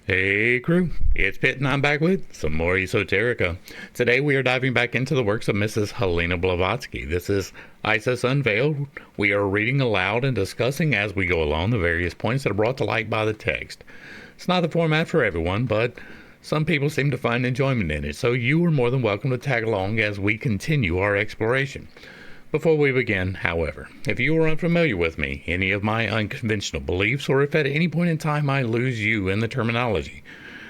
Hey crew, it's Pitt and I'm back with some more Esoterica. Today we are diving back into the works of Mrs. Helena Blavatsky. This is Isis Unveiled. We are reading aloud and discussing as we go along the various points that are brought to light by the text. It's not the format for everyone, but some people seem to find enjoyment in it, so you are more than welcome to tag along as we continue our exploration. Before we begin, however, if you are unfamiliar with me, any of my unconventional beliefs, or if at any point in time I lose you in the terminology,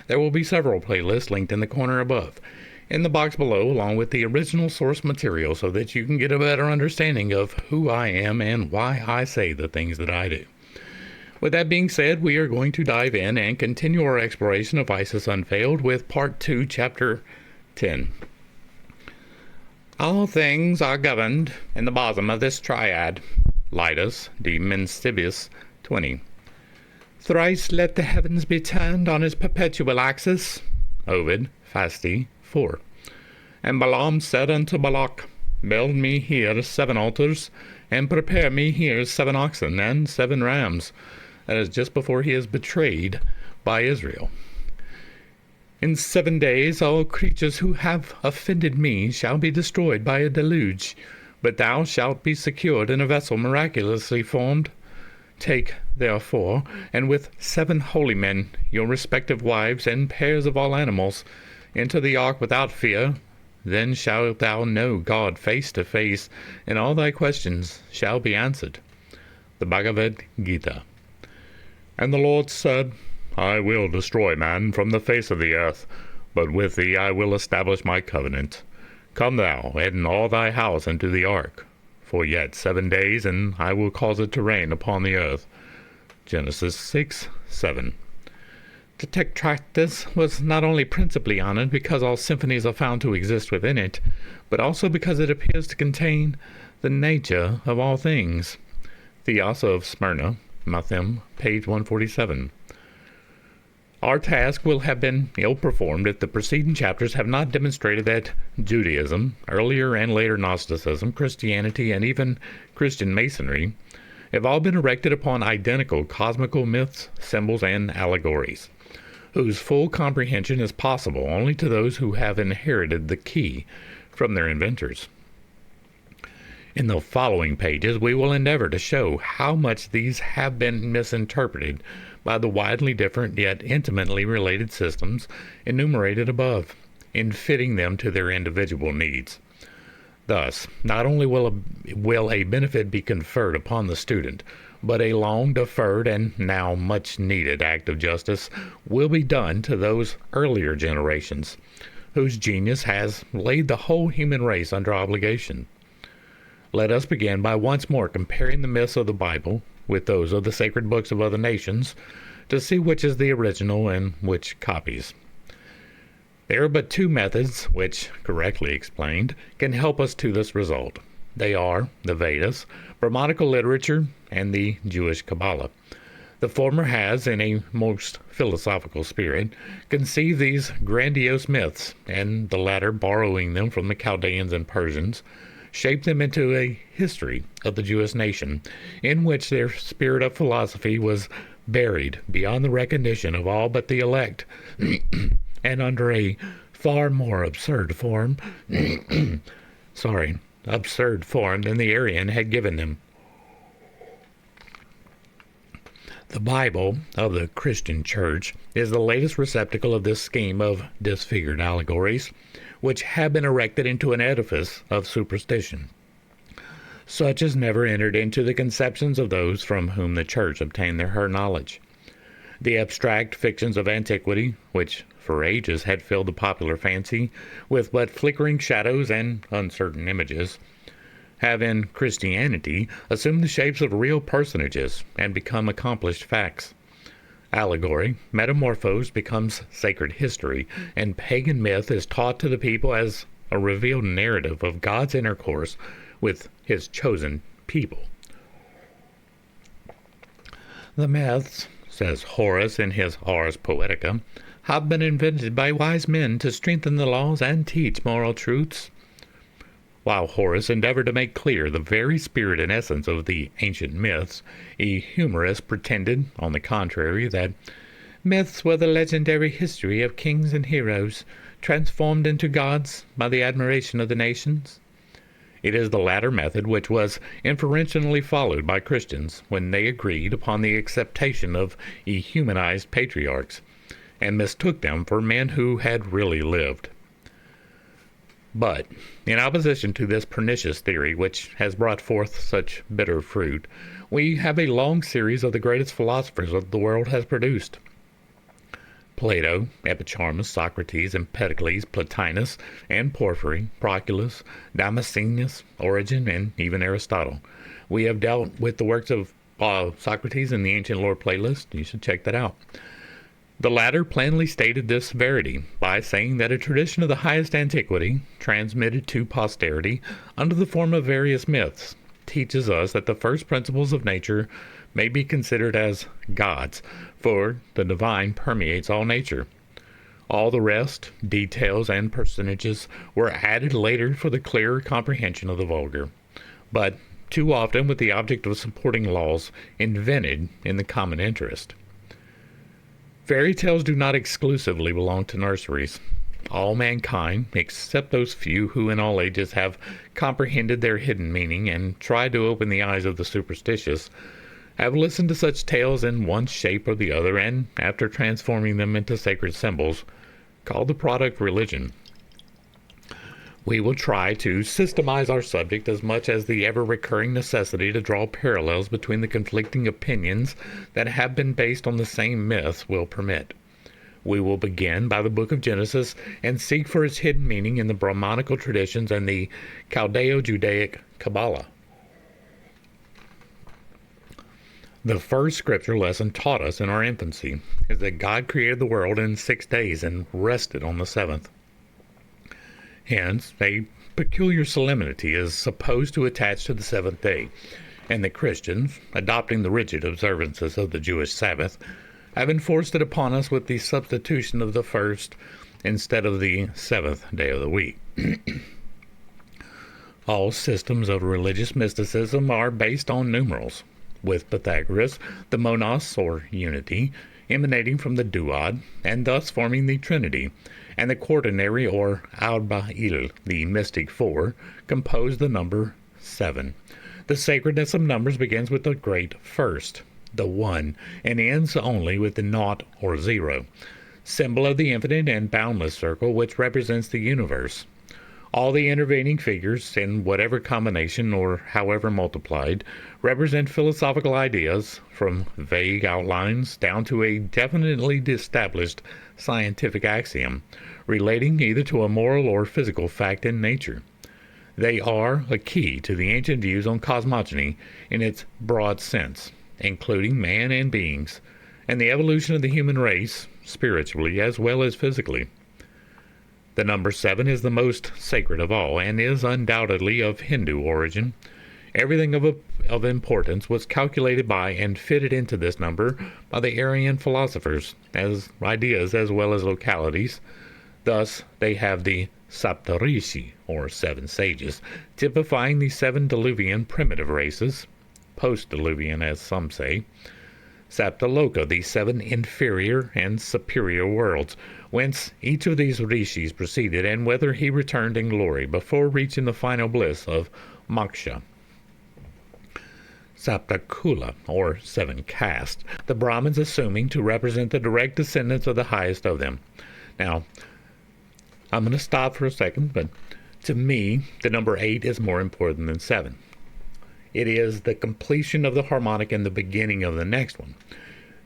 there will be several playlists linked in the corner above, in the box below, along with the original source material so that you can get a better understanding of who I am and why I say the things that I do. With that being said, we are going to dive in and continue our exploration of Isis Unveiled with Part 2, Chapter 10. All things are governed in the bosom of this triad. Litus de Menstibus 20. Thrice let the heavens be turned on its perpetual axis. Ovid, Fasti 4. And Balaam said unto Balak, Build me here 7 altars, and prepare me here 7 oxen and 7 rams. That is just before he is betrayed by Israel. In 7 days all creatures who have offended me shall be destroyed by a deluge, but thou shalt be secured in a vessel miraculously formed. Take, therefore, and with 7 holy men, your respective wives, and pairs of all animals, into the ark without fear. Then shalt thou know God face to face, and all thy questions shall be answered. The Bhagavad Gita. And the Lord said, I will destroy man from the face of the earth, but with thee I will establish my covenant. Come thou and all thy house into the ark, for yet 7 days, and I will cause it to rain upon the earth. Genesis 6:7. The Tetractys was not only principally honored because all symphonies are found to exist within it, but also because it appears to contain the nature of all things. Theos of Smyrna, Mathem, page 147. Our task will have been ill-performed if the preceding chapters have not demonstrated that Judaism, earlier and later Gnosticism, Christianity, and even Christian Masonry have all been erected upon identical cosmical myths, symbols, and allegories, whose full comprehension is possible only to those who have inherited the key from their inventors. In the following pages, we will endeavor to show how much these have been misinterpreted by the widely different yet intimately related systems enumerated above, in fitting them to their individual needs. Thus, not only will a benefit be conferred upon the student, but a long-deferred and now much-needed act of justice will be done to those earlier generations, whose genius has laid the whole human race under obligation. Let us begin by once more comparing the myths of the Bible with those of the sacred books of other nations, to see which is the original and which copies. There are but 2 methods which, correctly explained, can help us to this result. They are the Vedas, Brahmanical literature, and the Jewish Kabbalah. The former has, in a most philosophical spirit, conceived these grandiose myths, and the latter, borrowing them from the Chaldeans and Persians, shaped them into a history of the Jewish nation, in which their spirit of philosophy was buried beyond the recognition of all but the elect, and under a far more absurd form, absurd form than the Arian had given them. The Bible of the Christian Church is the latest receptacle of this scheme of disfigured allegories, which have been erected into an edifice of superstition, such as never entered into the conceptions of those from whom the Church obtained her knowledge. The abstract fictions of antiquity, which for ages had filled the popular fancy with but flickering shadows and uncertain images, have in Christianity assumed the shapes of real personages and become accomplished facts. Allegory, metamorphosed, becomes sacred history, and pagan myth is taught to the people as a revealed narrative of God's intercourse with his chosen people. The myths, says Horace in his Ars Poetica, have been invented by wise men to strengthen the laws and teach moral truths. While Horace endeavored to make clear the very spirit and essence of the ancient myths, a humorist pretended, on the contrary, that Myths were the legendary history of kings and heroes, transformed into gods by the admiration of the nations. It is the latter method which was inferentially followed by Christians when they agreed upon the acceptation of humanized patriarchs, and mistook them for men who had really lived. But, in opposition to this pernicious theory which has brought forth such bitter fruit, we have a long series of the greatest philosophers that the world has produced. Plato, Epicharmus, Socrates, Empedocles, Plotinus, and Porphyry, Proclus, Damascenus, Origen, and even Aristotle. We have dealt with the works of Socrates in the Ancient Lore playlist. You should check that out. The latter plainly stated this verity by saying that a tradition of the highest antiquity, transmitted to posterity under the form of various myths, teaches us that the first principles of nature may be considered as gods, for the divine permeates all nature. All the rest, details and personages, were added later for the clearer comprehension of the vulgar, but too often with the object of supporting laws invented in the common interest. Fairy tales do not exclusively belong to nurseries. All mankind, except those few who in all ages have comprehended their hidden meaning and tried to open the eyes of the superstitious, have listened to such tales in one shape or the other, and, after transforming them into sacred symbols, called the product religion. We will try to systemize our subject as much as the ever-recurring necessity to draw parallels between the conflicting opinions that have been based on the same myths will permit. We will begin by the book of Genesis and seek for its hidden meaning in the Brahmanical traditions and the Chaldeo-Judaic Kabbalah. The first scripture lesson taught us in our infancy is that God created the world in 6 days and rested on the seventh. Hence, a peculiar solemnity is supposed to attach to the seventh day, and the Christians, adopting the rigid observances of the Jewish Sabbath, have enforced it upon us with the substitution of the first instead of the seventh day of the week. All systems of religious mysticism are based on numerals, with Pythagoras, the monos, or unity, emanating from the duad, and thus forming the Trinity, and the quaternary, or Arba'il, the mystic four, compose the number 7. The sacredness of numbers begins with the great first, the 1, and ends only with the naught or 0, symbol of the infinite and boundless circle which represents the universe. All the intervening figures, in whatever combination or however multiplied, represent philosophical ideas, from vague outlines down to a definitely established scientific axiom, relating either to a moral or physical fact in nature. They are a key to the ancient views on cosmogony in its broad sense, including man and beings, and the evolution of the human race, spiritually as well as physically. The number 7 is the most sacred of all, and is undoubtedly of Hindu origin. Everything of importance was calculated by and fitted into this number by the Aryan philosophers, as ideas as well as localities. Thus, they have the Saptarishi, or 7 sages, typifying the 7 Diluvian primitive races, post-Diluvian as some say. Saptaloka, the 7 inferior and superior worlds, whence each of these rishis proceeded, and whether he returned in glory before reaching the final bliss of moksha. Saptakula, or 7 castes, the Brahmins assuming to represent the direct descendants of the highest of them. Now, I'm going to stop for a second, but to me, the number 8 is more important than 7. It is the completion of the harmonic and the beginning of the next one.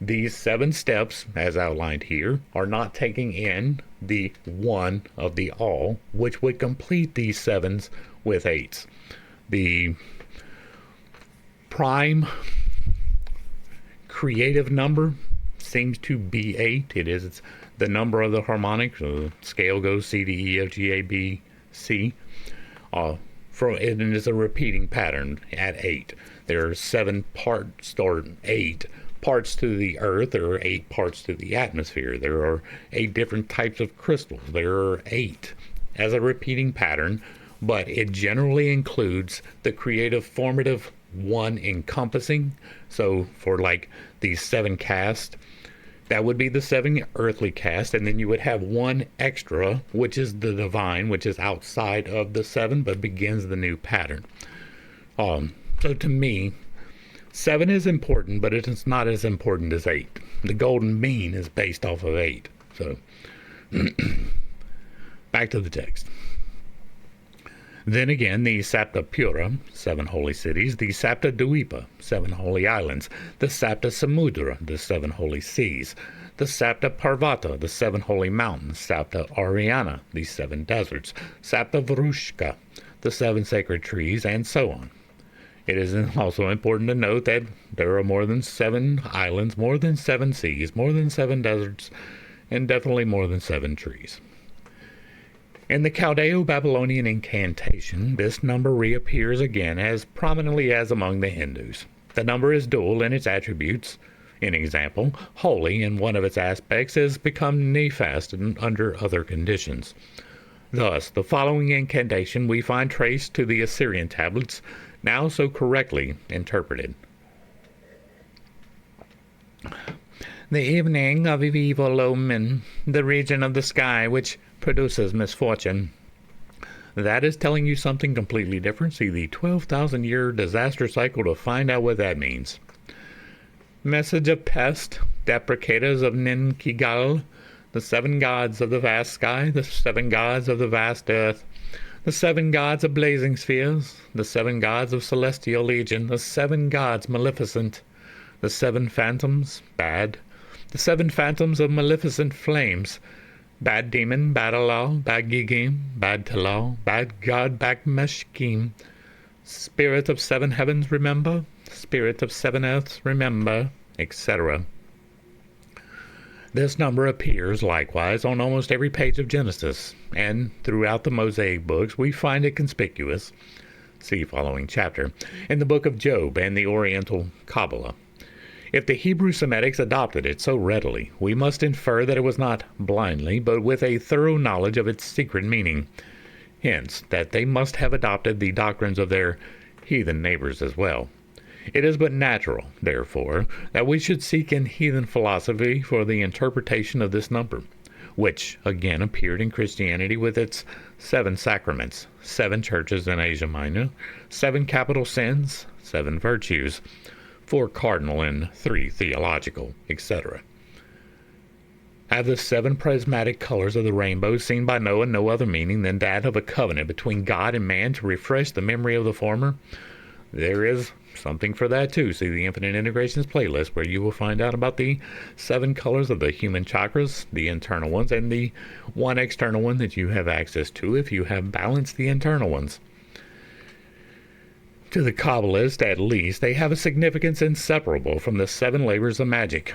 These 7 steps, as outlined here, are not taking in the 1 of the all, which would complete these 7s with 8s. The prime creative number seems to be 8. It's the number of the harmonic. So the scale goes C, D, E, F, G, A, B, C. It is a repeating pattern at 8. There are 7 parts, or 8 parts to the earth. There are 8 parts to the atmosphere. There are 8 different types of crystals. There are 8 as a repeating pattern, but it generally includes the creative formative 1 encompassing. So for like these 7 castes, That would be the 7 earthly castes, and then you would have one extra, which is the divine, which is outside of the 7, but begins the new pattern. So to me, 7 is important, but it is not as important as 8. The golden mean is based off of 8. So, back to the text. Then again, the Sapta Pura, 7 holy cities, the Sapta Dvipa, 7 holy islands, the Sapta Samudra, the 7 holy seas, the Sapta Parvata, the 7 holy mountains, Sapta Ariana, the 7 deserts, Sapta Varushka, the 7 sacred trees, and so on. It is also important to note that there are more than 7 islands, more than 7 seas, more than 7 deserts, and definitely more than 7 trees. In the Chaldeo-Babylonian incantation, this number reappears again as prominently as among the Hindus. The number is dual in its attributes. In example, holy in one of its aspects has become nefast under other conditions. Thus, the following incantation we find traced to the Assyrian tablets, now so correctly interpreted. The evening of evil omen, the region of the sky which produces misfortune. That is telling you something completely different. See the 12,000-year disaster cycle to find out what that means. Message of pest, deprecators of Ninkigal, the 7 gods of the vast sky, the 7 gods of the vast earth, the 7 gods of blazing spheres, the 7 gods of celestial legion, the 7 gods maleficent, the 7 phantoms, bad, the 7 phantoms of maleficent flames, bad demon, bad Allah, bad Gigim, bad Talal, bad God, bad Meshkim, spirit of 7 heavens, remember, spirit of 7 earths, remember, etc. This number appears likewise on almost every page of Genesis, and throughout the Mosaic books we find it conspicuous, see following chapter, in the book of Job and the Oriental Kabbalah. If the Hebrew Semitics adopted it so readily, we must infer that it was not blindly, but with a thorough knowledge of its secret meaning. Hence, that they must have adopted the doctrines of their heathen neighbors as well. It is but natural, therefore, that we should seek in heathen philosophy for the interpretation of this number, which again appeared in Christianity with its 7 sacraments, 7 churches in Asia Minor, 7 capital sins, 7 virtues, 4 cardinal and 3 theological, etc. Have the 7 prismatic colors of the rainbow seen by Noah no other meaning than that of a covenant between God and man to refresh the memory of the former? There is something for that too. See the Infinite Integrations playlist, where you will find out about the 7 colors of the human chakras, the internal ones, and the 1 external one that you have access to if you have balanced the internal ones. To the Kabbalist, at least, they have a significance inseparable from the 7 labors of magic.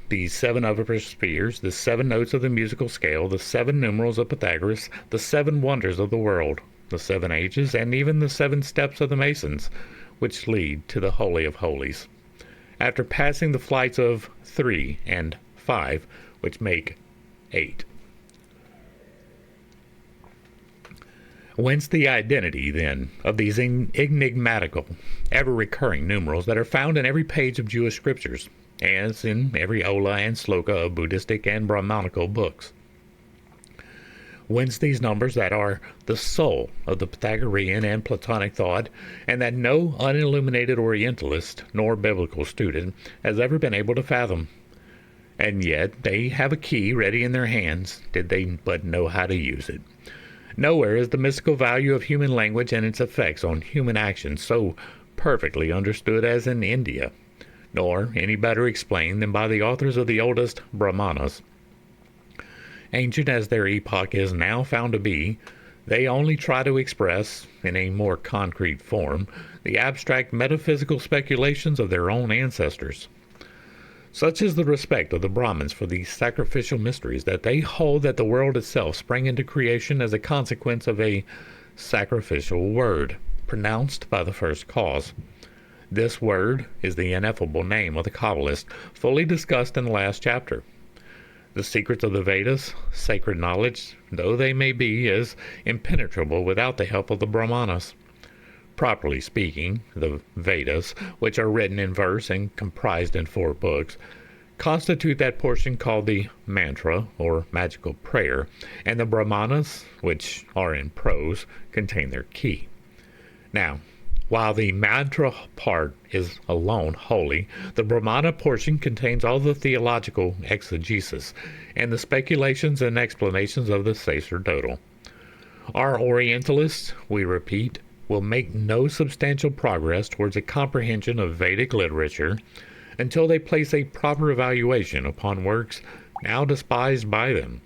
The 7 upper spheres, the 7 notes of the musical scale, the 7 numerals of Pythagoras, the 7 wonders of the world, the 7 ages, and even the 7 steps of the Masons, which lead to the Holy of Holies, after passing the flights of 3 and 5, which make 8. Whence the identity, then, of these enigmatical, ever-recurring numerals that are found in every page of Jewish scriptures, as in every Ola and Sloka of Buddhistic and Brahmanical books. Whence these numbers that are the soul of the Pythagorean and Platonic thought, and that no unilluminated Orientalist nor biblical student has ever been able to fathom. And yet they have a key ready in their hands, did they but know how to use it. Nowhere is the mystical value of human language and its effects on human actions so perfectly understood as in India, nor any better explained than by the authors of the oldest Brahmanas. Ancient as their epoch is now found to be, they only try to express, in a more concrete form, the abstract metaphysical speculations of their own ancestors. Such is the respect of the Brahmins for these sacrificial mysteries, that they hold that the world itself sprang into creation as a consequence of a sacrificial word, pronounced by the first cause. This word is the ineffable name of the Kabbalist, fully discussed in the last chapter. The secrets of the Vedas, sacred knowledge, though they may be, is impenetrable without the help of the Brahmanas. Properly speaking, the Vedas, which are written in verse and comprised in 4 books, constitute that portion called the mantra, or magical prayer, and the brahmanas, which are in prose, contain their key. Now, while the mantra part is alone holy, the brahmana portion contains all the theological exegesis and the speculations and explanations of the sacerdotal. Our Orientalists, we repeat, will make no substantial progress towards a comprehension of Vedic literature until they place a proper evaluation upon works now despised by them.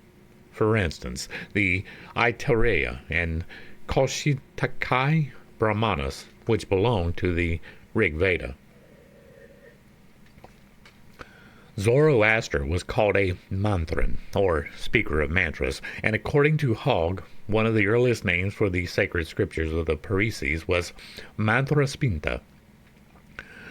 For instance, the Aitareya and Kaushitakai Brahmanas, which belong to the Rig Veda. Zoroaster was called a mantran, or speaker of mantras, and according to Hogg, one of the earliest names for the sacred scriptures of the Parisis was Mantraspinta.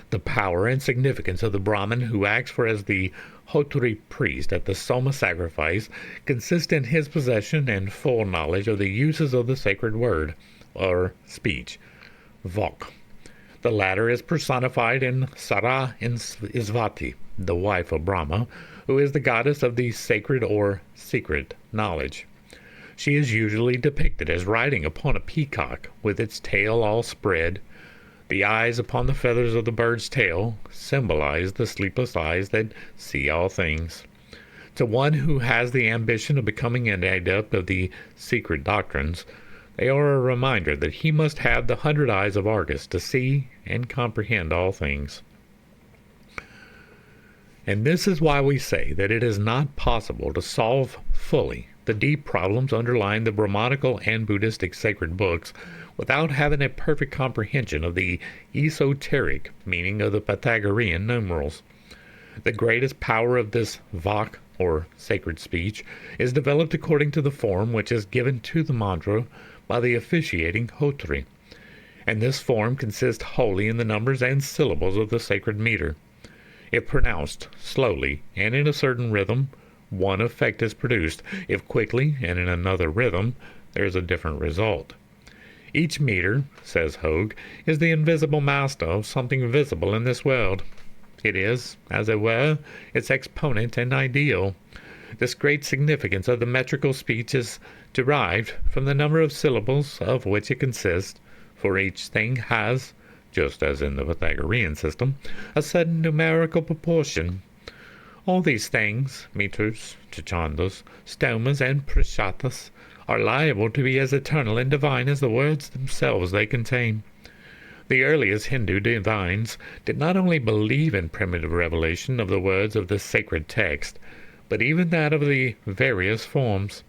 The power and significance of the Brahmin who acts for as the Hotri priest at the Soma sacrifice consist in his possession and full knowledge of the uses of the sacred word, or speech, Vok. The latter is personified in Sara Isvati, the wife of Brahma, who is the goddess of the sacred or secret knowledge. She is usually depicted as riding upon a peacock with its tail all spread. The eyes upon the feathers of the bird's tail symbolize the sleepless eyes that see all things. To one who has the ambition of becoming an adept of the secret doctrines, they are a reminder that he must have the 100 eyes of Argus to see and comprehend all things. And this is why we say that it is not possible to solve fully the deep problems underlying the Brahmanical and Buddhistic sacred books without having a perfect comprehension of the esoteric meaning of the Pythagorean numerals. The greatest power of this Vak, or sacred speech, is developed according to the form which is given to the mantra by the officiating Hotri, and this form consists wholly in the numbers and syllables of the sacred meter. If pronounced slowly and in a certain rhythm, one effect is produced. If quickly and in another rhythm, there is a different result. Each meter, says Hogg, is the invisible master of something visible in this world. It is, as it were, its exponent and ideal. This great significance of the metrical speech is derived from the number of syllables of which it consists, for each thing has, just as in the Pythagorean system, a certain numerical proportion. All these things, meters, chandas, stomas, and prashatas, are liable to be as eternal and divine as the words themselves they contain. The earliest Hindu divines did not only believe in primitive revelation of the words of the sacred text, but even that of the various forms.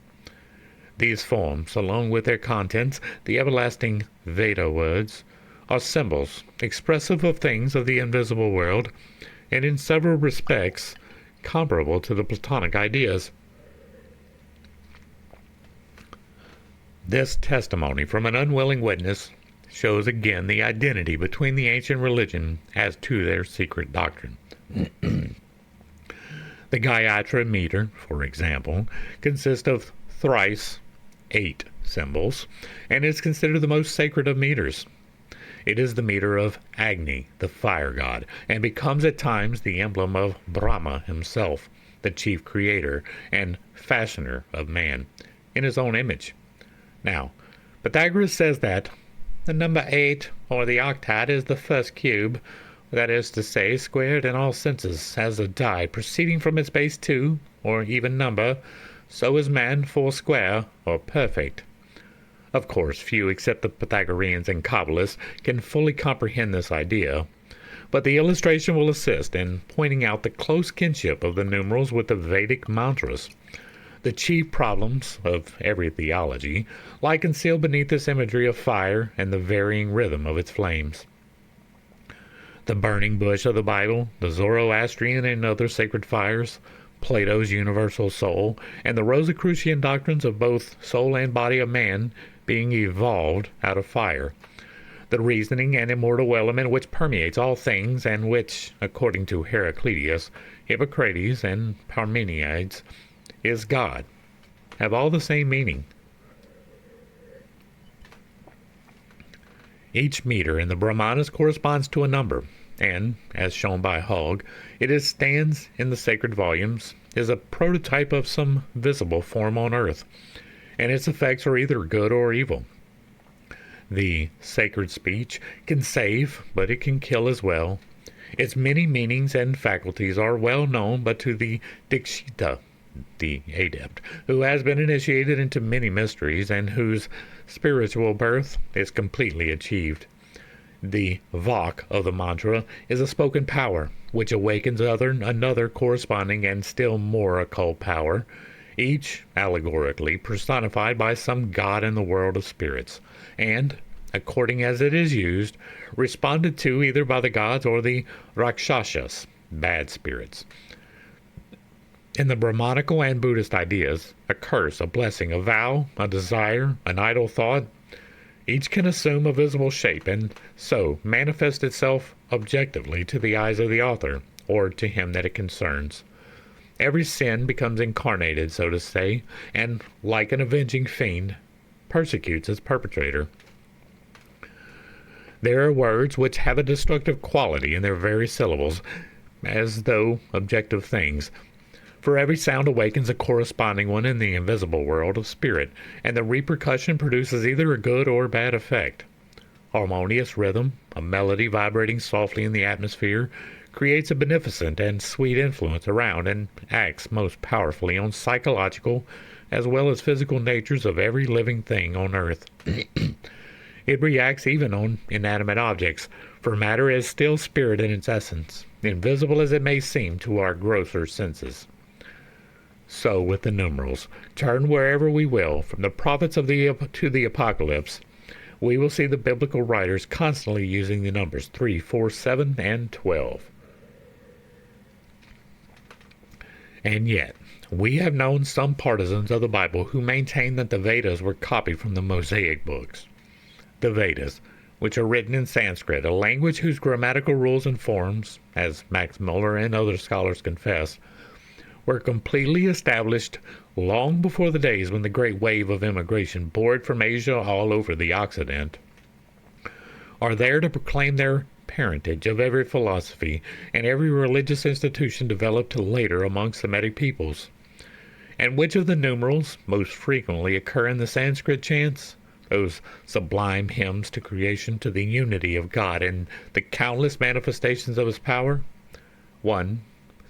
These forms, along with their contents, the everlasting Veda words, are symbols expressive of things of the invisible world, and in several respects comparable to the Platonic ideas. This testimony from an unwilling witness shows again the identity between the ancient religion as to their secret doctrine. The Gayatri meter, for example, consists of thrice 8 symbols, and is considered the most sacred of meters. It is the meter of Agni, the fire god, and becomes at times the emblem of Brahma himself, the chief creator and fashioner of man, in his own image. Now, Pythagoras says that the number 8, or the octat, is the first cube, that is to say, squared in all senses, as a die proceeding from its base 2, or even number, so is man 4 square, or perfect. Of course, few except the Pythagoreans and Kabbalists can fully comprehend this idea, but the illustration will assist in pointing out the close kinship of the numerals with the Vedic mantras. The chief problems of every theology lie concealed beneath this imagery of fire and the varying rhythm of its flames. The burning bush of the Bible, the Zoroastrian and other sacred fires, Plato's universal soul, and the Rosicrucian doctrines of both soul and body of man being evolved out of fire. The reasoning and immortal element which permeates all things, and which, according to Heraclitus, Hippocrates, and Parmenides, is God, have all the same meaning. Each meter in the Brahmanas corresponds to a number, and, as shown by Hogg, it stands in the sacred volumes, is a prototype of some visible form on earth, and its effects are either good or evil. The sacred speech can save, but it can kill as well. Its many meanings and faculties are well known, but to the Dikshita, the adept, who has been initiated into many mysteries and whose spiritual birth is completely achieved. The Vak of the mantra is a spoken power, which awakens another corresponding and still more occult power, each allegorically personified by some god in the world of spirits, and, according as it is used, responded to either by the gods or the Rakshasas, bad spirits. In the Brahmanical and Buddhist ideas, a curse, a blessing, a vow, a desire, an idle thought, each can assume a visible shape and so manifest itself objectively to the eyes of the author, or to him that it concerns. Every sin becomes incarnated, so to say, and, like an avenging fiend, persecutes its perpetrator. There are words which have a destructive quality in their very syllables, as though objective things. For every sound awakens a corresponding one in the invisible world of spirit, and the repercussion produces either a good or bad effect. Harmonious rhythm, a melody vibrating softly in the atmosphere, creates a beneficent and sweet influence around and acts most powerfully on psychological as well as physical natures of every living thing on earth. It reacts even on inanimate objects, for matter is still spirit in its essence, invisible as it may seem to our grosser senses. So with the numerals. Turn wherever we will, from the prophets to the apocalypse, we will see the biblical writers constantly using the numbers 3, 4, 7, and 12. And yet, we have known some partisans of the Bible who maintain that the Vedas were copied from the Mosaic books. The Vedas, which are written in Sanskrit, a language whose grammatical rules and forms, as Max Muller and other scholars confess, were completely established long before the days when the great wave of immigration bore it from Asia all over the Occident, are there to proclaim their parentage of every philosophy and every religious institution developed later among Semitic peoples. And which of the numerals most frequently occur in the Sanskrit chants? Those sublime hymns to creation, to the unity of God and the countless manifestations of His power? 1,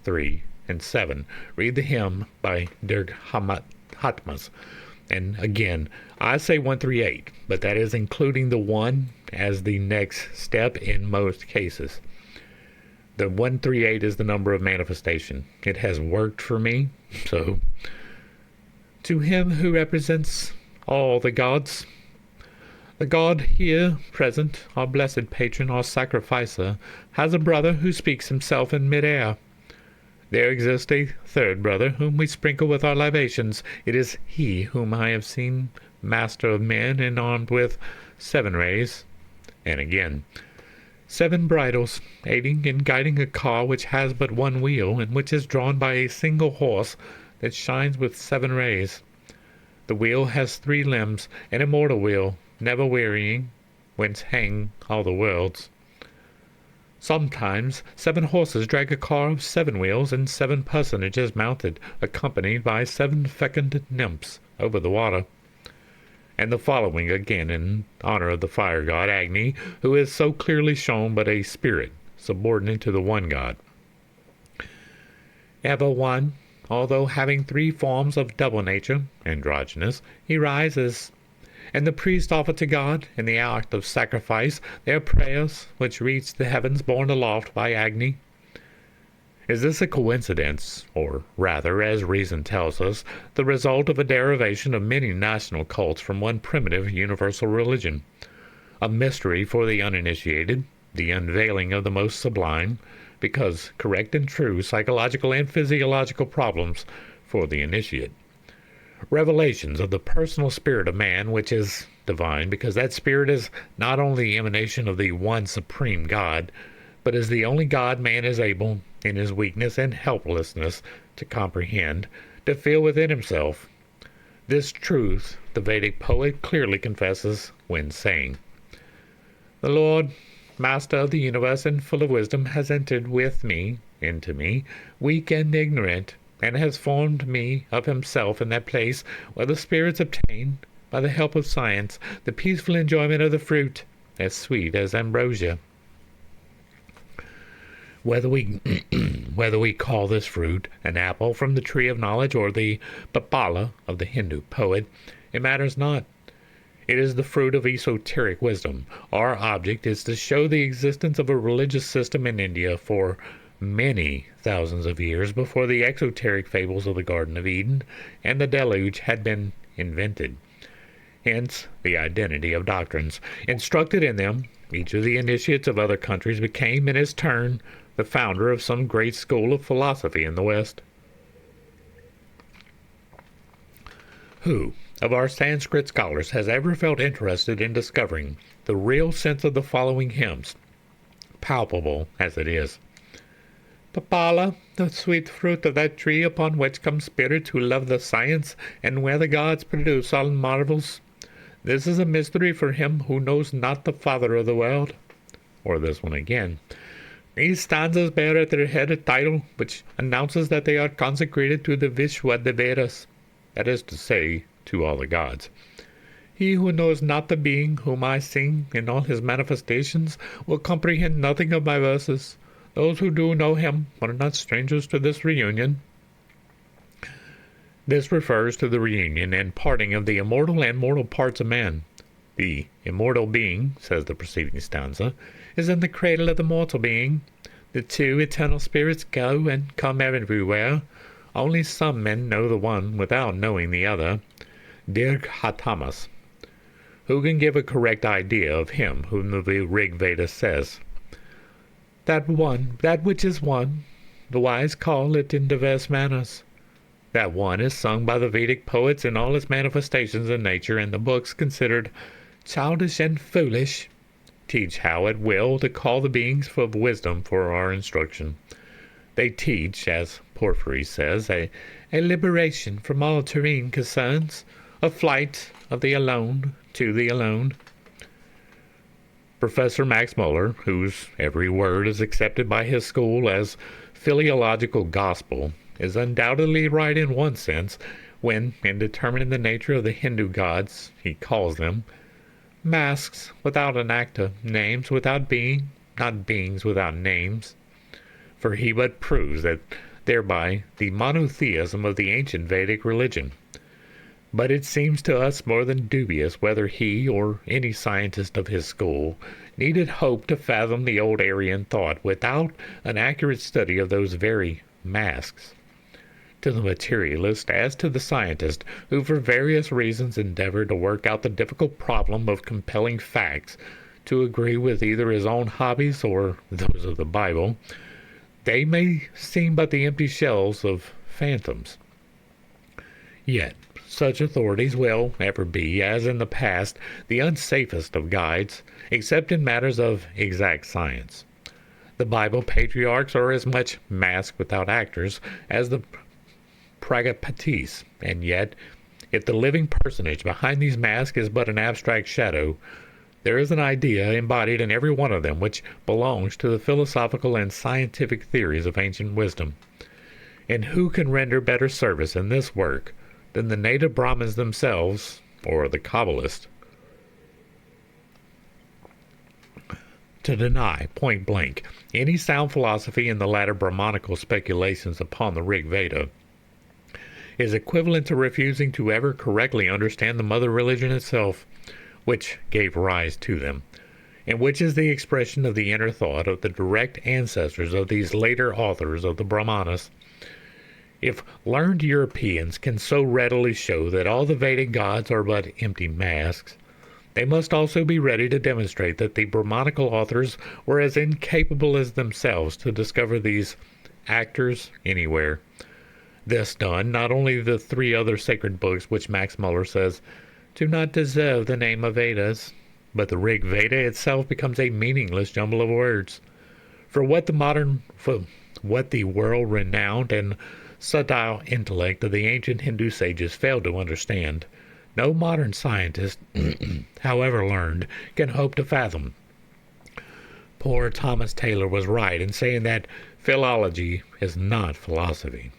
3, and 7. Read the hymn by Dirk Hatmas. And again, I say 1, 3, 8, but that is including the 1 as the next step in most cases. The 1, 3, 8 is the number of manifestation. It has worked for me, so to Him who represents all the gods, the God here present, our blessed patron, our sacrificer, has a brother who speaks himself in mid-air. There exists a third brother whom we sprinkle with our libations. It is he whom I have seen, master of men and armed with 7 rays. And again, 7 bridles, aiding and guiding a car which has but 1 wheel, and which is drawn by a single horse that shines with 7 rays. The wheel has 3 limbs, an immortal wheel, never wearying, whence hang all the worlds. Sometimes 7 horses drag a car of 7 wheels and 7 personages mounted, accompanied by 7 fecund nymphs over the water. And the following again in honor of the fire god Agni, who is so clearly shown but a spirit, subordinate to the one god. Ever one, although having 3 forms of double nature, androgynous, he rises, and the priest offer to God, in the act of sacrifice, their prayers, which reach the heavens borne aloft by Agni. Is this a coincidence, or rather, as reason tells us, the result of a derivation of many national cults from one primitive universal religion? A mystery for the uninitiated, the unveiling of the most sublime, because correct and true psychological and physiological problems for the initiate. Revelations of the personal spirit of man, which is divine, because that spirit is not only the emanation of the one supreme God, but is the only God man is able, in his weakness and helplessness, to comprehend, to feel within himself. This truth the Vedic poet clearly confesses when saying, "The Lord Master of the universe and full of wisdom, has entered into me, weak and ignorant, and has formed me of himself in that place where the spirits obtain, by the help of science, the peaceful enjoyment of the fruit, as sweet as ambrosia. Whether we call this fruit an apple from the tree of knowledge or the papala of the Hindu poet, it matters not. It is the fruit of esoteric wisdom. Our object is to show the existence of a religious system in India for many thousands of years before the exoteric fables of the Garden of Eden and the Deluge had been invented. Hence, the identity of doctrines. Instructed in them, each of the initiates of other countries became, in his turn, the founder of some great school of philosophy in the West. Who of our Sanskrit scholars has ever felt interested in discovering the real sense of the following hymns, palpable as it is? Papala, the sweet fruit of that tree upon which come spirits who love the science, and where the gods produce all marvels. This is a mystery for him who knows not the Father of the world. Or this one again. These stanzas bear at their head a title which announces that they are consecrated to the Vishwadeveras, that is to say, to all the gods. He who knows not the being whom I sing in all his manifestations will comprehend nothing of my verses. Those who do know him are not strangers to this reunion. This refers to the reunion and parting of the immortal and mortal parts of man. The immortal being, says the preceding stanza, is in the cradle of the mortal being. The two eternal spirits go and come everywhere. Only some men know the one without knowing the other. Dirghatamas. Who can give a correct idea of him whom the Rig Veda says? That which is one, the wise call it in diverse manners. That one is sung by the Vedic poets in all its manifestations in nature, and the books considered childish and foolish teach how at will to call the beings of wisdom for our instruction. They teach, as Porphyry says, a liberation from all terrene concerns, a flight of the alone to the alone. Professor Max Muller, whose every word is accepted by his school as philological gospel, is undoubtedly right in one sense when, in determining the nature of the Hindu gods, he calls them masks without an actor, names without being, not beings without names. For he but proves that thereby the monotheism of the ancient Vedic religion. But it seems to us more than dubious whether he or any scientist of his school needed hope to fathom the old Aryan thought without an accurate study of those very masks. To the materialist as to the scientist, who for various reasons endeavored to work out the difficult problem of compelling facts to agree with either his own hobbies or those of the Bible, they may seem but the empty shells of phantoms. Yet such authorities will ever be, as in the past, the unsafest of guides, except in matters of exact science. The Bible patriarchs are as much masks without actors as the Pragapatis, and yet, if the living personage behind these masks is but an abstract shadow, there is an idea embodied in every one of them which belongs to the philosophical and scientific theories of ancient wisdom. And who can render better service in this work than the native Brahmins themselves, or the Kabbalists? To deny, point blank, any sound philosophy in the latter Brahmanical speculations upon the Rig Veda is equivalent to refusing to ever correctly understand the mother religion itself, which gave rise to them, and which is the expression of the inner thought of the direct ancestors of these later authors of the Brahmanas. If learned Europeans can so readily show that all the Vedic gods are but empty masks, they must also be ready to demonstrate that the Brahmanical authors were as incapable as themselves to discover these actors anywhere. This done, not only the three other sacred books which Max Muller says do not deserve the name of Vedas, but the Rig Veda itself becomes a meaningless jumble of words. For what the world-renowned and subtle intellect of the ancient Hindu sages failed to understand, no modern scientist, however learned, can hope to fathom. Poor Thomas Taylor was right in saying that philology is not philosophy.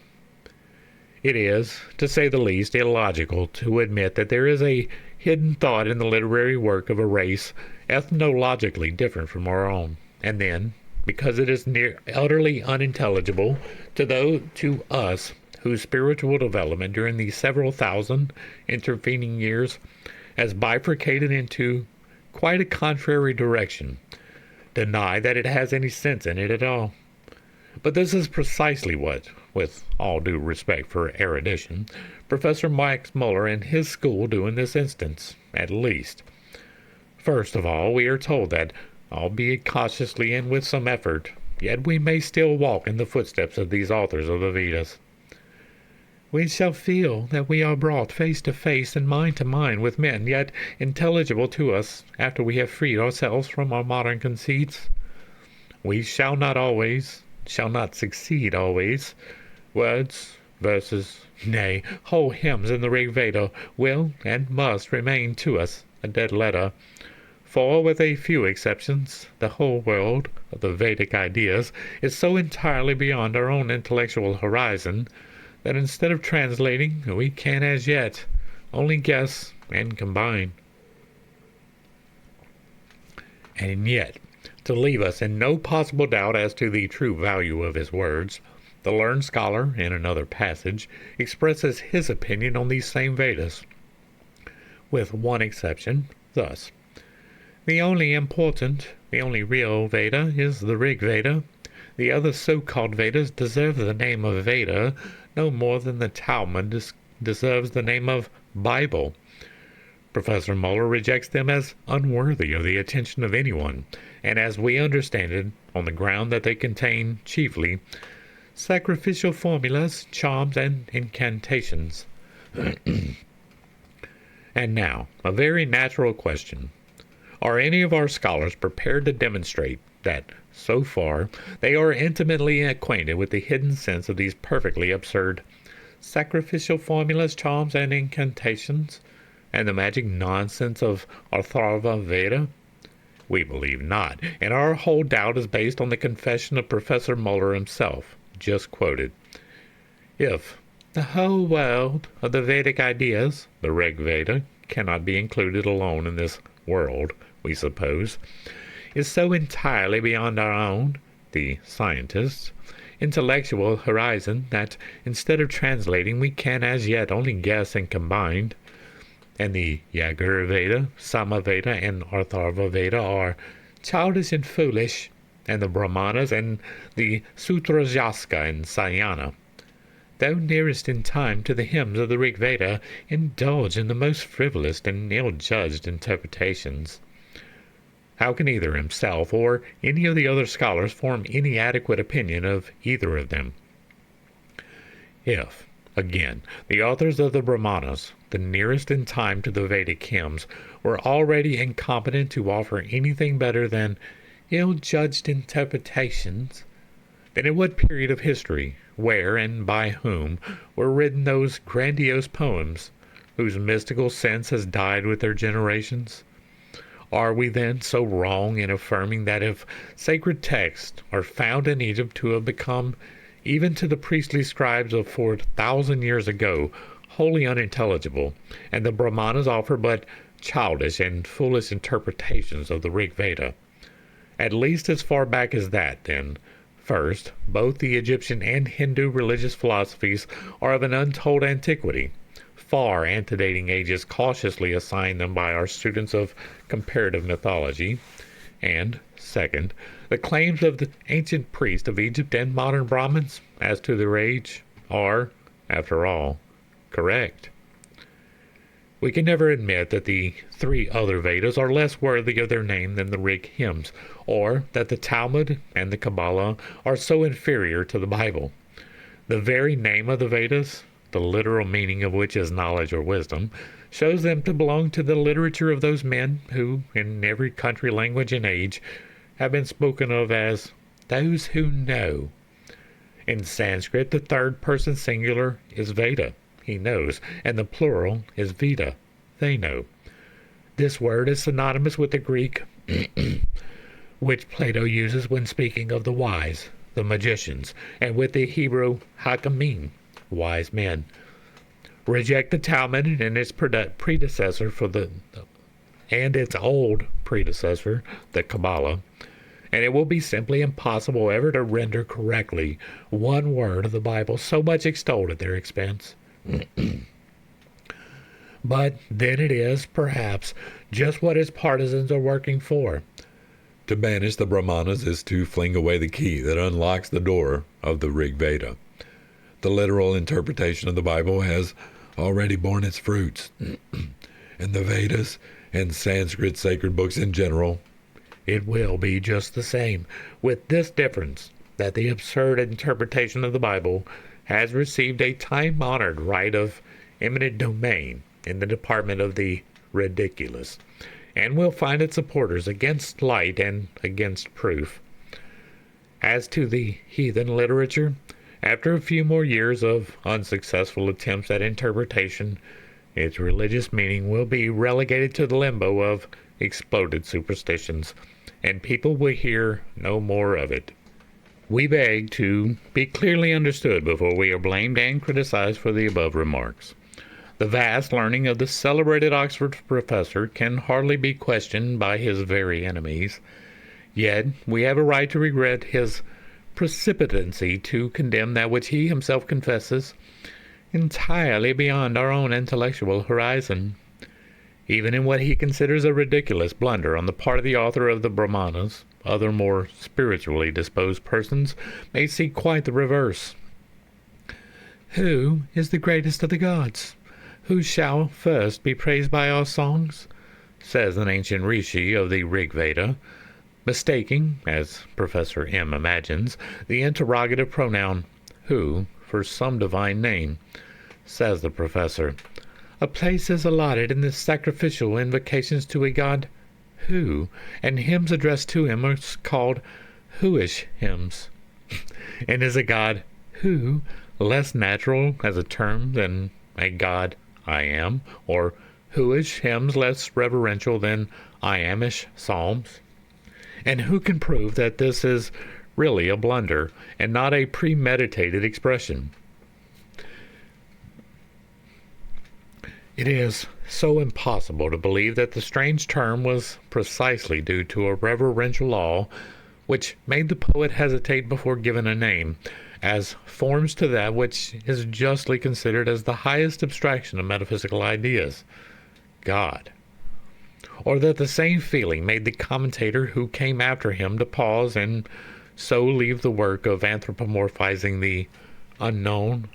It is, to say the least, illogical to admit that there is a hidden thought in the literary work of a race ethnologically different from our own, and then, because it is utterly unintelligible to us whose spiritual development during these several thousand intervening years has bifurcated into quite a contrary direction, deny that it has any sense in it at all. But this is precisely what, with all due respect for erudition, Professor Max Muller and his school do in this instance, at least. First of all, we are told that, albeit cautiously and with some effort, yet we may still walk in the footsteps of these authors of the Vedas. We shall feel that we are brought face to face and mind to mind with men yet intelligible to us after we have freed ourselves from our modern conceits. We shall not succeed always. Words, verses, nay, whole hymns in the Rig Veda will and must remain to us a dead letter, for, with a few exceptions, the whole world of the Vedic ideas is so entirely beyond our own intellectual horizon that instead of translating, we can as yet only guess and combine. And yet, to leave us in no possible doubt as to the true value of his words, the learned scholar, in another passage, expresses his opinion on these same Vedas, with one exception, thus: the only real Veda is the Rig Veda. The other so-called Vedas deserve the name of Veda no more than the Talmud deserves the name of Bible. Professor Muller rejects them as unworthy of the attention of anyone, and as we understand it, on the ground that they contain chiefly sacrificial formulas, charms, and incantations. And now, a very natural question. Are any of our scholars prepared to demonstrate that, so far, they are intimately acquainted with the hidden sense of these perfectly absurd sacrificial formulas, charms, and incantations, and the magic nonsense of Atharva Veda? We believe not, and our whole doubt is based on the confession of Professor Muller himself, just quoted. If the whole world of the Vedic ideas, the Rig Veda, cannot be included alone in this world, we suppose, is so entirely beyond our own, the scientists, intellectual horizon that instead of translating we can as yet only guess and combine, and the Yagur Veda, Sama Veda, and Atharva Veda are childish and foolish, and the Brahmanas and the Sutrajaska and Sayana, though nearest in time to the hymns of the Rig Veda, indulge in the most frivolous and ill-judged interpretations. How can either himself or any of the other scholars form any adequate opinion of either of them? If, again, the authors of the Brahmanas, the nearest in time to the Vedic hymns, were already incompetent to offer anything better than ill-judged interpretations, then in what period of history, where and by whom, were written those grandiose poems, whose mystical sense has died with their generations? Are we then so wrong in affirming that if sacred texts are found in Egypt to have become, even to the priestly scribes of 4,000 years ago, wholly unintelligible, and the Brahmanas offer but childish and foolish interpretations of the Rig Veda? At least as far back as that, then, first, both the Egyptian and Hindu religious philosophies are of an untold antiquity, far antedating ages cautiously assigned them by our students of comparative mythology, and, second, the claims of the ancient priests of Egypt and modern Brahmins as to their age are, after all, correct. We can never admit that the three other Vedas are less worthy of their name than the Rig hymns, or that the Talmud and the Kabbalah are so inferior to the Bible. The very name of the Vedas, the literal meaning of which is knowledge or wisdom, shows them to belong to the literature of those men who, in every country, language, and age, have been spoken of as those who know. In Sanskrit, the third person singular is Veda, he knows, and the plural is Veda, they know. This word is synonymous with the Greek which Plato uses when speaking of the wise, the magicians, and with the Hebrew hakamim, wise men. Reject the Talmud and its predecessor and its old predecessor, the Kabbalah, and it will be simply impossible ever to render correctly one word of the Bible so much extolled at their expense. But then it is, perhaps, just what its partisans are working for. To banish the Brahmanas is to fling away the key that unlocks the door of the Rig Veda. The literal interpretation of the Bible has already borne its fruits, and the Vedas and Sanskrit sacred books in general. It will be just the same, with this difference, that the absurd interpretation of the Bible has received a time-honored right of eminent domain in the department of the ridiculous, and will find its supporters against light and against proof. As to the heathen literature, after a few more years of unsuccessful attempts at interpretation, its religious meaning will be relegated to the limbo of exploded superstitions, and people will hear no more of it. We beg to be clearly understood before we are blamed and criticized for the above remarks. The vast learning of the celebrated Oxford professor can hardly be questioned by his very enemies, yet we have a right to regret his precipitancy to condemn that which he himself confesses entirely beyond our own intellectual horizon. Even in what he considers a ridiculous blunder on the part of the author of the Brahmanas, other more spiritually disposed persons may see quite the reverse. Who is the greatest of the gods? Who shall first be praised by our songs? Says an ancient rishi of the Rig Veda, mistaking, as Professor M imagines, the interrogative pronoun who for some divine name. Says the professor, a place is allotted in the sacrificial invocations to a god who, and hymns addressed to him are called whoish hymns. And is a god who less natural as a term than a god I am, or whoish hymns less reverential than I amish psalms? And who can prove that this is really a blunder and not a premeditated expression? It is so impossible to believe that the strange term was precisely due to a reverential awe which made the poet hesitate before giving a name, as forms to that which is justly considered as the highest abstraction of metaphysical ideas, God. Or that the same feeling made the commentator who came after him to pause and so leave the work of anthropomorphizing the unknown,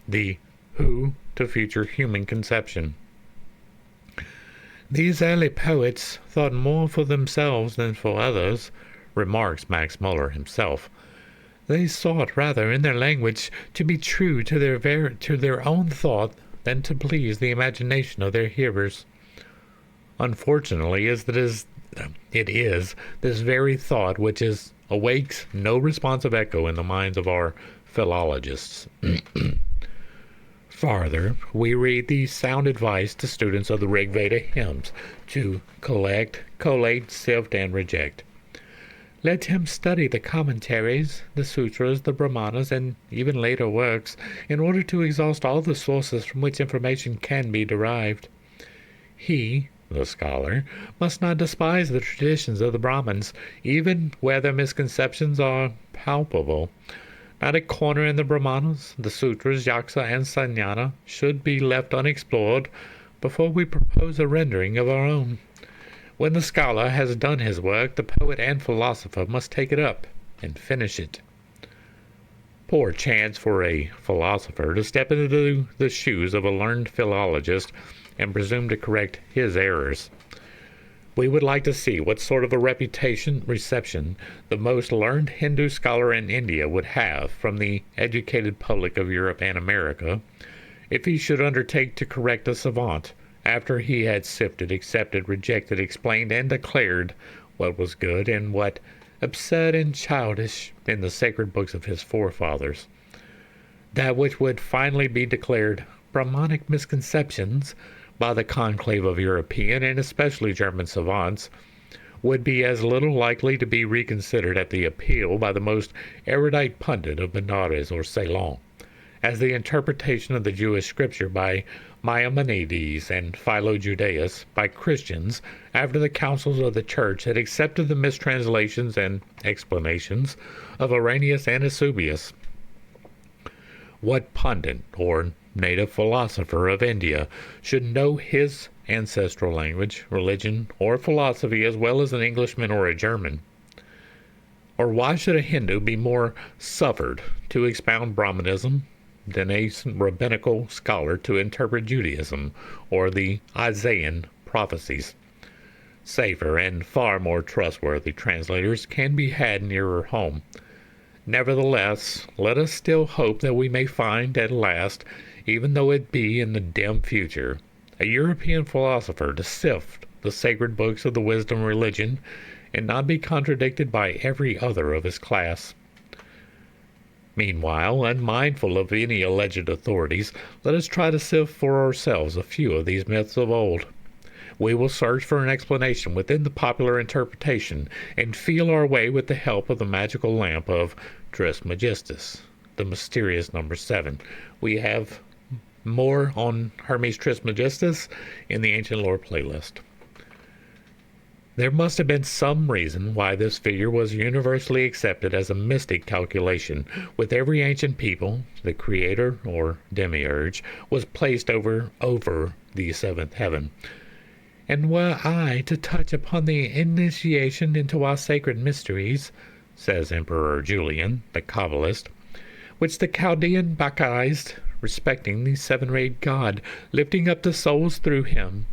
the who, to future human conception. These early poets thought more for themselves than for others, remarks Max Muller himself. They sought rather in their language to be true to their own thought than to please the imagination of their hearers. Unfortunately, it is this very thought which awakes no responsive echo in the minds of our philologists. Farther, we read the sound advice to students of the Rig Veda hymns to collect, collate, sift, and reject. Let him study the commentaries, the sutras, the Brahmanas, and even later works, in order to exhaust all the sources from which information can be derived. He, the scholar, must not despise the traditions of the Brahmins, even where their misconceptions are palpable. Not a corner in the Brahmanas, the Sutras, Yaksa, and Sannyana should be left unexplored before we propose a rendering of our own. When the scholar has done his work, the poet and philosopher must take it up and finish it. Poor chance for a philosopher to step into the shoes of a learned philologist and presume to correct his errors. We would like to see what sort of a reception the most learned Hindu scholar in India would have from the educated public of Europe and America if he should undertake to correct a savant after he had sifted, accepted, rejected, explained, and declared what was good and what absurd and childish in the sacred books of his forefathers. That which would finally be declared Brahmanic misconceptions by the conclave of European and especially German savants would be as little likely to be reconsidered at the appeal by the most erudite pundit of Benares or Ceylon, as the interpretation of the Jewish scripture by Maimonides and Philo-Judaeus by Christians after the councils of the church had accepted the mistranslations and explanations of Irenaeus and Eusebius. What pundit or native philosopher of India should know his ancestral language, religion, or philosophy as well as an Englishman or a German? Or why should a Hindu be more suffered to expound Brahmanism than a rabbinical scholar to interpret Judaism or the Isaiah prophecies? Safer and far more trustworthy translators can be had nearer home. Nevertheless, let us still hope that we may find at last, even though it be in the dim future, a European philosopher to sift the sacred books of the wisdom religion and not be contradicted by every other of his class. Meanwhile, unmindful of any alleged authorities, let us try to sift for ourselves a few of these myths of old. We will search for an explanation within the popular interpretation and feel our way with the help of the magical lamp of Trismegistus, the mysterious number 7. We have more on Hermes Trismegistus in the Ancient Lore playlist. There must have been some reason why this figure was universally accepted as a mystic calculation. With every ancient people, the creator or demiurge was placed over the seventh heaven. And were I to touch upon the initiation into our sacred mysteries, says Emperor Julian, the Kabbalist, which the Chaldean Bacchaized respecting the seven-rayed God, lifting up the souls through him,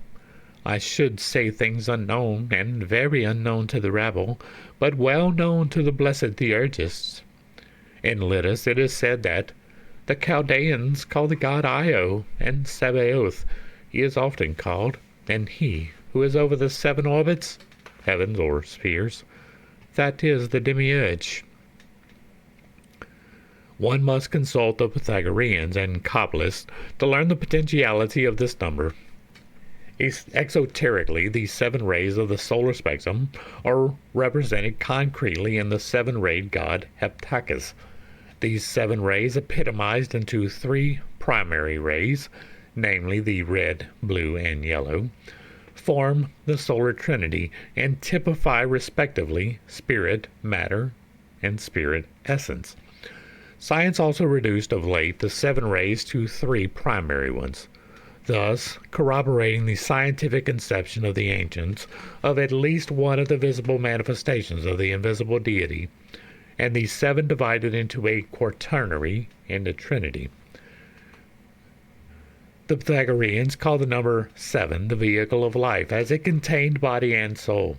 I should say things unknown and very unknown to the rabble, but well known to the blessed theurgists. In Litus it is said that the Chaldeans call the god Io, and Sabaoth he is often called, and he who is over the 7 orbits, heavens or spheres, that is the demiurge. One must consult the Pythagoreans and Kabbalists to learn the potentiality of this number. Exoterically, the 7 rays of the solar spectrum are represented concretely in the 7-rayed god Heptacus. These 7 rays epitomized into 3 primary rays, namely the red, blue, and yellow, form the solar trinity and typify respectively spirit, matter, and spirit essence. Science also reduced of late the 7 rays to 3 primary ones, thus corroborating the scientific conception of the ancients of at least one of the visible manifestations of the invisible deity, and the 7 divided into a quaternary in the trinity. The Pythagoreans call the number 7 the vehicle of life, as it contained body and soul.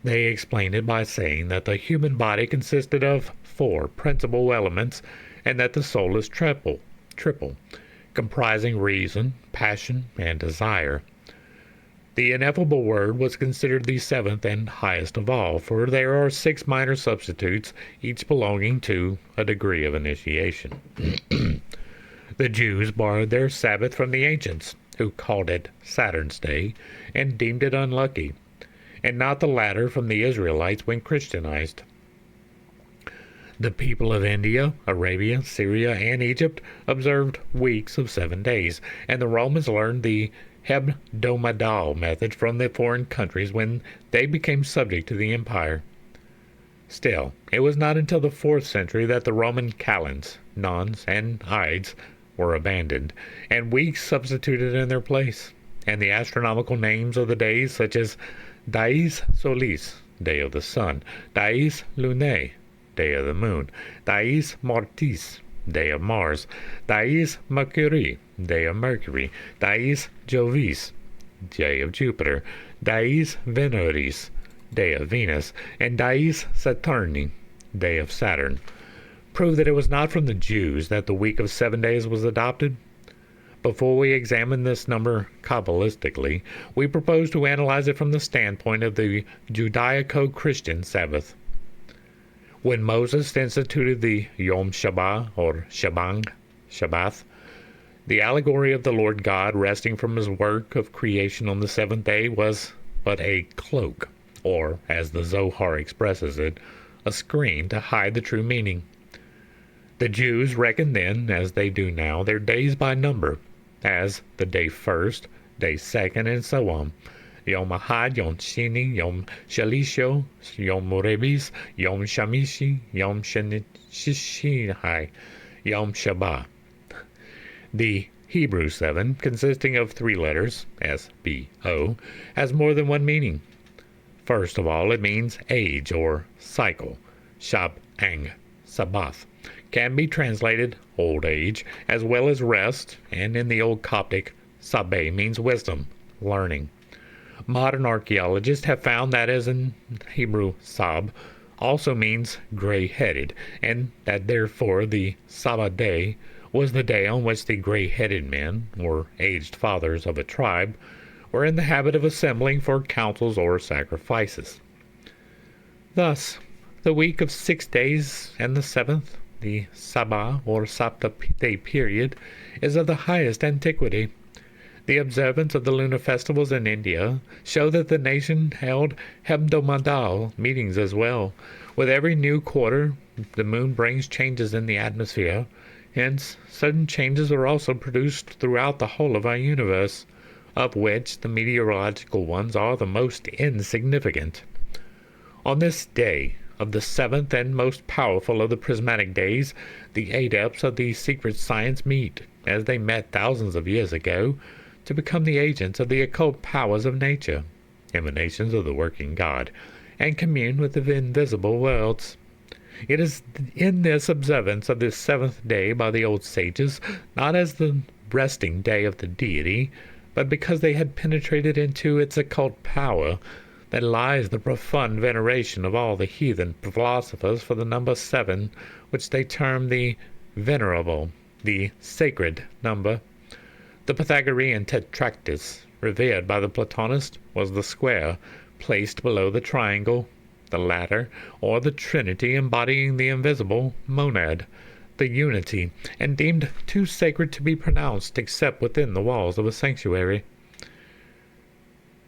They explained it by saying that the human body consisted of 4 principal elements, and that the soul is triple, comprising reason, passion, and desire. The ineffable word was considered the 7th and highest of all, for there are 6 minor substitutes, each belonging to a degree of initiation. The Jews borrowed their Sabbath from the ancients, who called it Saturn's Day and deemed it unlucky, and not the latter from the Israelites when Christianized. The people of India, Arabia, Syria, and Egypt observed weeks of 7 days, and the Romans learned the hebdomadal method from the foreign countries when they became subject to the empire. Still, it was not until the 4th century that the Roman kalends, nons, and ides were abandoned, and weeks substituted in their place, and the astronomical names of the days, such as Dies Solis, day of the sun, Dies Lunae, day of the moon, Dies Martis, day of Mars, Dies Mercurii, day of Mercury, Dies Jovis, day of Jupiter, Dies Veneris, day of Venus, and Dies Saturni, day of Saturn, prove that it was not from the Jews that the week of 7 days was adopted. Before we examine this number Kabbalistically, we propose to analyze it from the standpoint of the Judaico-Christian Sabbath. When Moses instituted the Yom Shabbat or Shabbath, the allegory of the Lord God resting from his work of creation on the 7th day was but a cloak, or, as the Zohar expresses it, a screen to hide the true meaning. The Jews reckoned then, as they do now, their days by number, as the day first, day second, and so on. Yom Ahad, Yom Shini, Yom Shalisho, Yom Morebis, Yom Shamishi, Yom Shishihai, Yom Shabbat. The Hebrew 7, consisting of 3 letters, S-B-O, has more than one meaning. First of all, it means age or cycle. Shab-ang, Sabbath, can be translated old age as well as rest, and in the Old Coptic, Sabeh means wisdom, learning. Modern archaeologists have found that as in Hebrew Sab also means gray-headed, and that therefore the Sabbath day was the day on which the gray-headed men, or aged fathers of a tribe, were in the habit of assembling for councils or sacrifices. Thus, the week of 6 days and the 7th, the Sabbath or Sapta-day period, is of the highest antiquity. The observance of the lunar festivals in India show that the nation held hebdomadal meetings as well. With every new quarter, the moon brings changes in the atmosphere. Hence, sudden changes are also produced throughout the whole of our universe, of which the meteorological ones are the most insignificant. On this day, of the 7th and most powerful of the prismatic days, the adepts of the secret science meet, as they met thousands of years ago, to become the agents of the occult powers of nature, emanations of the working God, and commune with the invisible worlds. It is in this observance of this 7th day by the old sages, not as the resting day of the deity, but because they had penetrated into its occult power, that lies the profound veneration of all the heathen philosophers for the number 7, which they term the venerable, the sacred number. The Pythagorean tetractys, revered by the Platonists, was the square, placed below the triangle, the latter, or the trinity embodying the invisible monad, the unity, and deemed too sacred to be pronounced except within the walls of a sanctuary.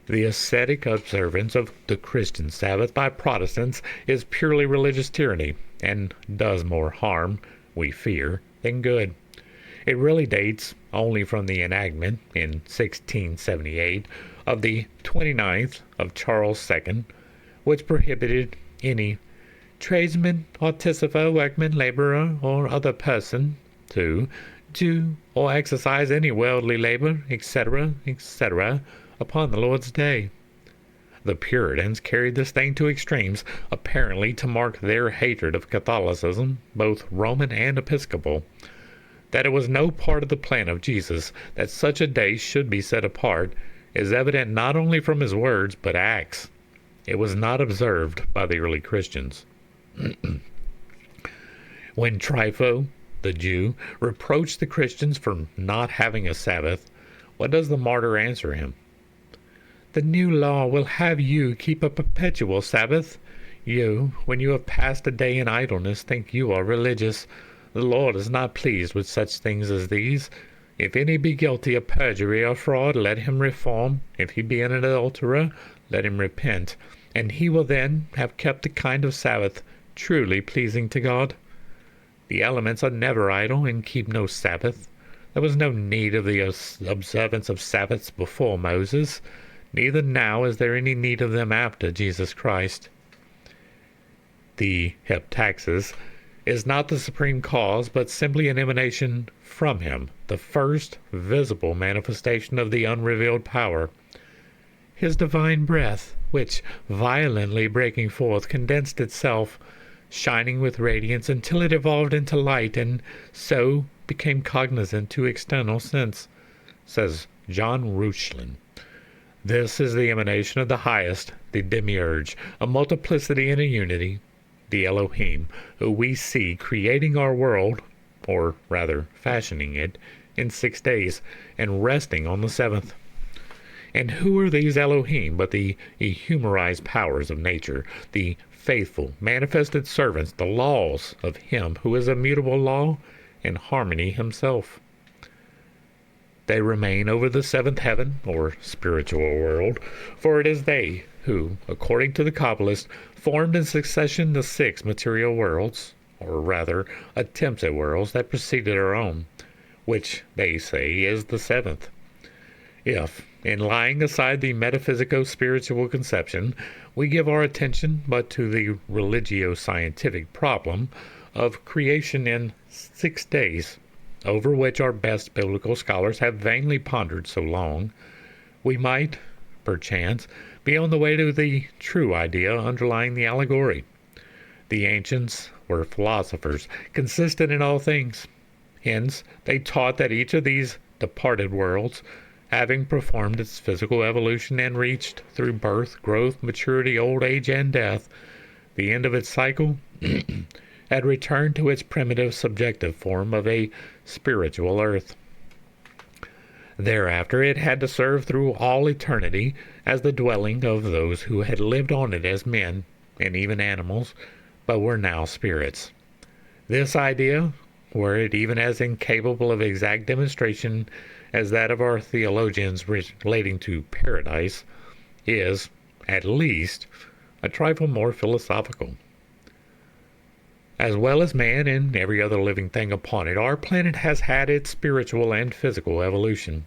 The ascetic observance of the Christian Sabbath by Protestants is purely religious tyranny, and does more harm, we fear, than good. It really dates only from the enactment, in 1678, of the 29th of Charles II, which prohibited any tradesman, artificer, workman, laborer, or other person to do or exercise any worldly labor, etc., etc., upon the Lord's day. The Puritans carried this thing to extremes, apparently to mark their hatred of Catholicism, both Roman and Episcopal. That it was no part of the plan of Jesus that such a day should be set apart is evident not only from his words but acts. It was not observed by the early Christians. When Trypho, the Jew, reproached the Christians for not having a Sabbath, what does the martyr answer him? The new law will have you keep a perpetual Sabbath. You, when you have passed a day in idleness, think you are religious. The Lord is not pleased with such things as these. If any be guilty of perjury or fraud, let him reform. If he be an adulterer, let him repent. And he will then have kept a kind of Sabbath, truly pleasing to God. The elements are never idle, and keep no Sabbath. There was no need of the observance of Sabbaths before Moses, neither now is there any need of them after Jesus Christ. The heptaxis is not the supreme cause, but simply an emanation from him, the first visible manifestation of the unrevealed power. His divine breath, which, violently breaking forth, condensed itself, shining with radiance until it evolved into light, and so became cognizant to external sense, says John Reuchlin. This is the emanation of the highest, the demiurge, a multiplicity and a unity, the Elohim, who we see creating our world, or rather fashioning it, in 6 days, and resting on the 7th. And who are these Elohim but the ehumerized powers of nature, the faithful, manifested servants, the laws of him who is immutable law and harmony himself? They remain over the seventh heaven, or spiritual world, for it is they who, according to the Kabbalists, formed in succession the six material worlds, or rather attempts at worlds that preceded our own, which they say is the seventh. If, in laying aside the metaphysico-spiritual conception, we give our attention but to the religio-scientific problem of creation in 6 days, over which our best biblical scholars have vainly pondered so long, we might, perchance, be on the way to the true idea underlying the allegory. The ancients were philosophers, consistent in all things. Hence, they taught that each of these departed worlds, having performed its physical evolution and reached, through birth, growth, maturity, old age, and death, the end of its cycle, had returned to its primitive subjective form of a spiritual earth. Thereafter it had to serve through all eternity as the dwelling of those who had lived on it as men and even animals, but were now spirits. This idea, were it even as incapable of exact demonstration as that of our theologians relating to paradise, is, at least, a trifle more philosophical. As well as man and every other living thing upon it, our planet has had its spiritual and physical evolution,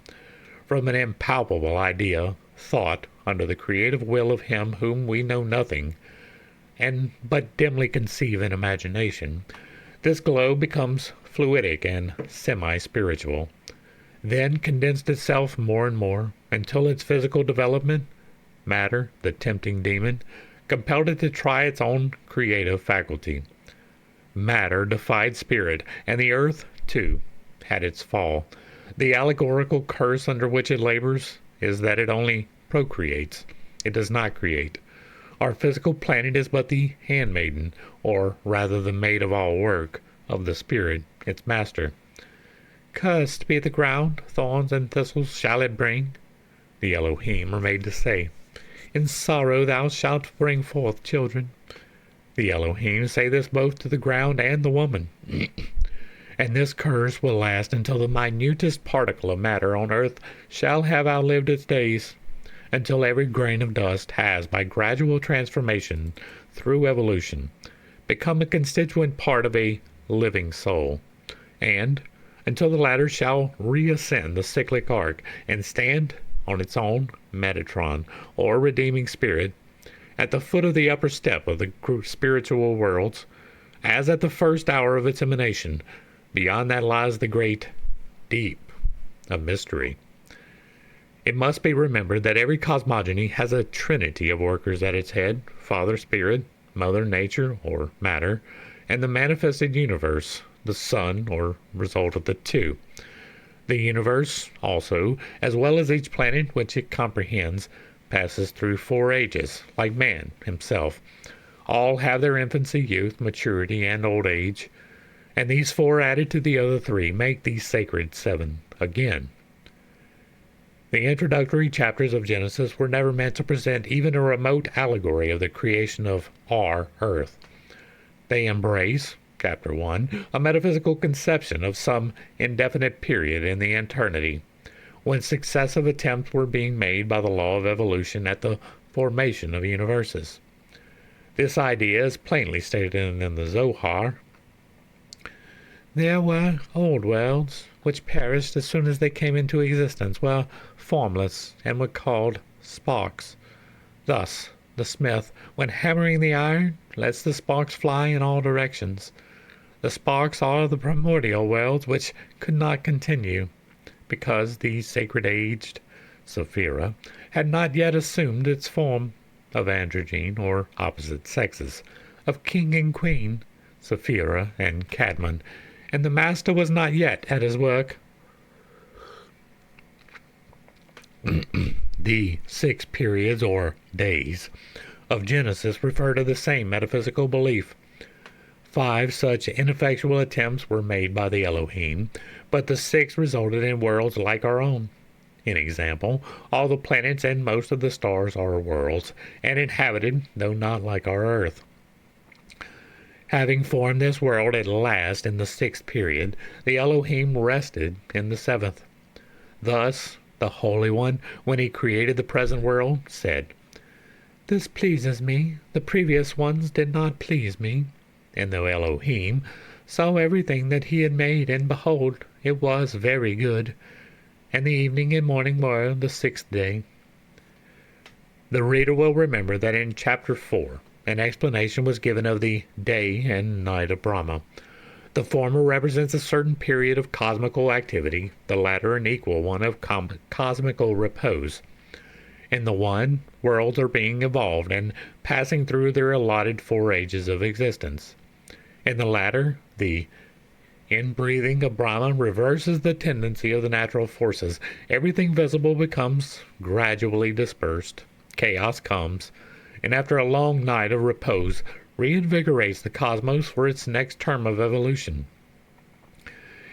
from an impalpable idea, thought under the creative will of him whom we know nothing, and but dimly conceive in imagination. This globe becomes fluidic and semi-spiritual, then condensed itself more and more, until its physical development, matter, the tempting demon, compelled it to try its own creative faculty. Matter defied spirit, and the earth, too, had its fall. The allegorical curse under which it labors is that it only procreates. It does not create. Our physical planet is but the handmaiden, or rather the maid of all work, of the spirit, its master. Cursed be the ground, thorns and thistles shall it bring, the Elohim are made to say. In sorrow thou shalt bring forth children. The Elohim say this both to the ground and the woman. And this curse will last until the minutest particle of matter on earth shall have outlived its days, until every grain of dust has, by gradual transformation through evolution, become a constituent part of a living soul, and until the latter shall reascend the cyclic arc and stand on its own Metatron, or redeeming spirit, at the foot of the upper step of the spiritual worlds, as at the first hour of its emanation. Beyond that lies the great deep of mystery. It must be remembered that every cosmogony has a trinity of workers at its head: Father Spirit, Mother Nature, or Matter, and the manifested universe, the Son, or result of the two. The universe, also, as well as each planet which it comprehends, passes through 4 ages, like man himself. All have their infancy, youth, maturity, and old age, and these 4 added to the other 3 make the sacred 7 again. The introductory chapters of Genesis were never meant to present even a remote allegory of the creation of our earth. They embrace, chapter 1, a metaphysical conception of some indefinite period in the eternity, when successive attempts were being made by the law of evolution at the formation of universes. This idea is plainly stated in the Zohar. There were old worlds, which perished as soon as they came into existence, were formless, and were called sparks. Thus, the smith, when hammering the iron, lets the sparks fly in all directions. The sparks are the primordial worlds which could not continue, because the sacred-aged Sephira had not yet assumed its form of androgyne, or opposite sexes, of king and queen, Sephira and Cadmon, and the master was not yet at his work. The 6 periods, or days, of Genesis refer to the same metaphysical belief. 5 such ineffectual attempts were made by the Elohim, but the 6 resulted in worlds like our own. In example, all the planets and most of the stars are worlds, and inhabited, though not like our earth. Having formed this world at last in the 6th period, the Elohim rested in the 7th. Thus, the Holy One, when he created the present world, said, "This pleases me. The previous ones did not please me." And the Elohim saw everything that he had made, and behold, it was very good. And the evening and morning were the sixth day. The reader will remember that in chapter 4, an explanation was given of the day and night of Brahma. The former represents a certain period of cosmical activity, the latter an equal one of cosmical repose. In the one, worlds are being evolved and passing through their allotted 4 ages of existence. In the latter, the inbreathing of Brahma reverses the tendency of the natural forces. Everything visible becomes gradually dispersed. Chaos comes, and after a long night of repose, reinvigorates the cosmos for its next term of evolution.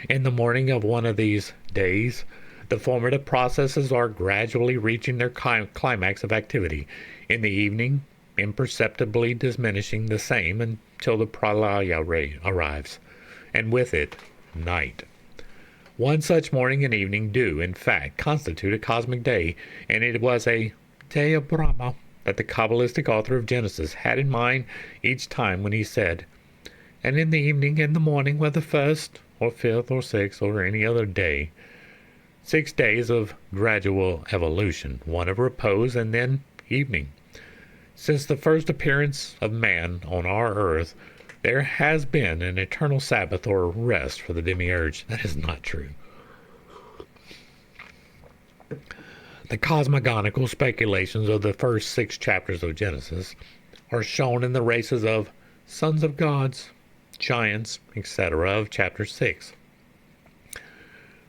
In the morning of one of these days, the formative processes are gradually reaching their climax of activity. In the evening, imperceptibly diminishing the same until the pralaya arrives, and with it, night. One such morning and evening do, in fact, constitute a cosmic day, and it was a day of Brahma that the Kabbalistic author of Genesis had in mind each time when he said, "And in the evening and the morning were the first, or fifth, or sixth, or any other day." 6 days of gradual evolution, one of repose, and then evening. Since the first appearance of man on our earth, there has been an eternal Sabbath or rest for the demiurge. That is not true. The cosmogonical speculations of the first 6 chapters of Genesis are shown in the races of sons of gods, giants, etc. of chapter 6.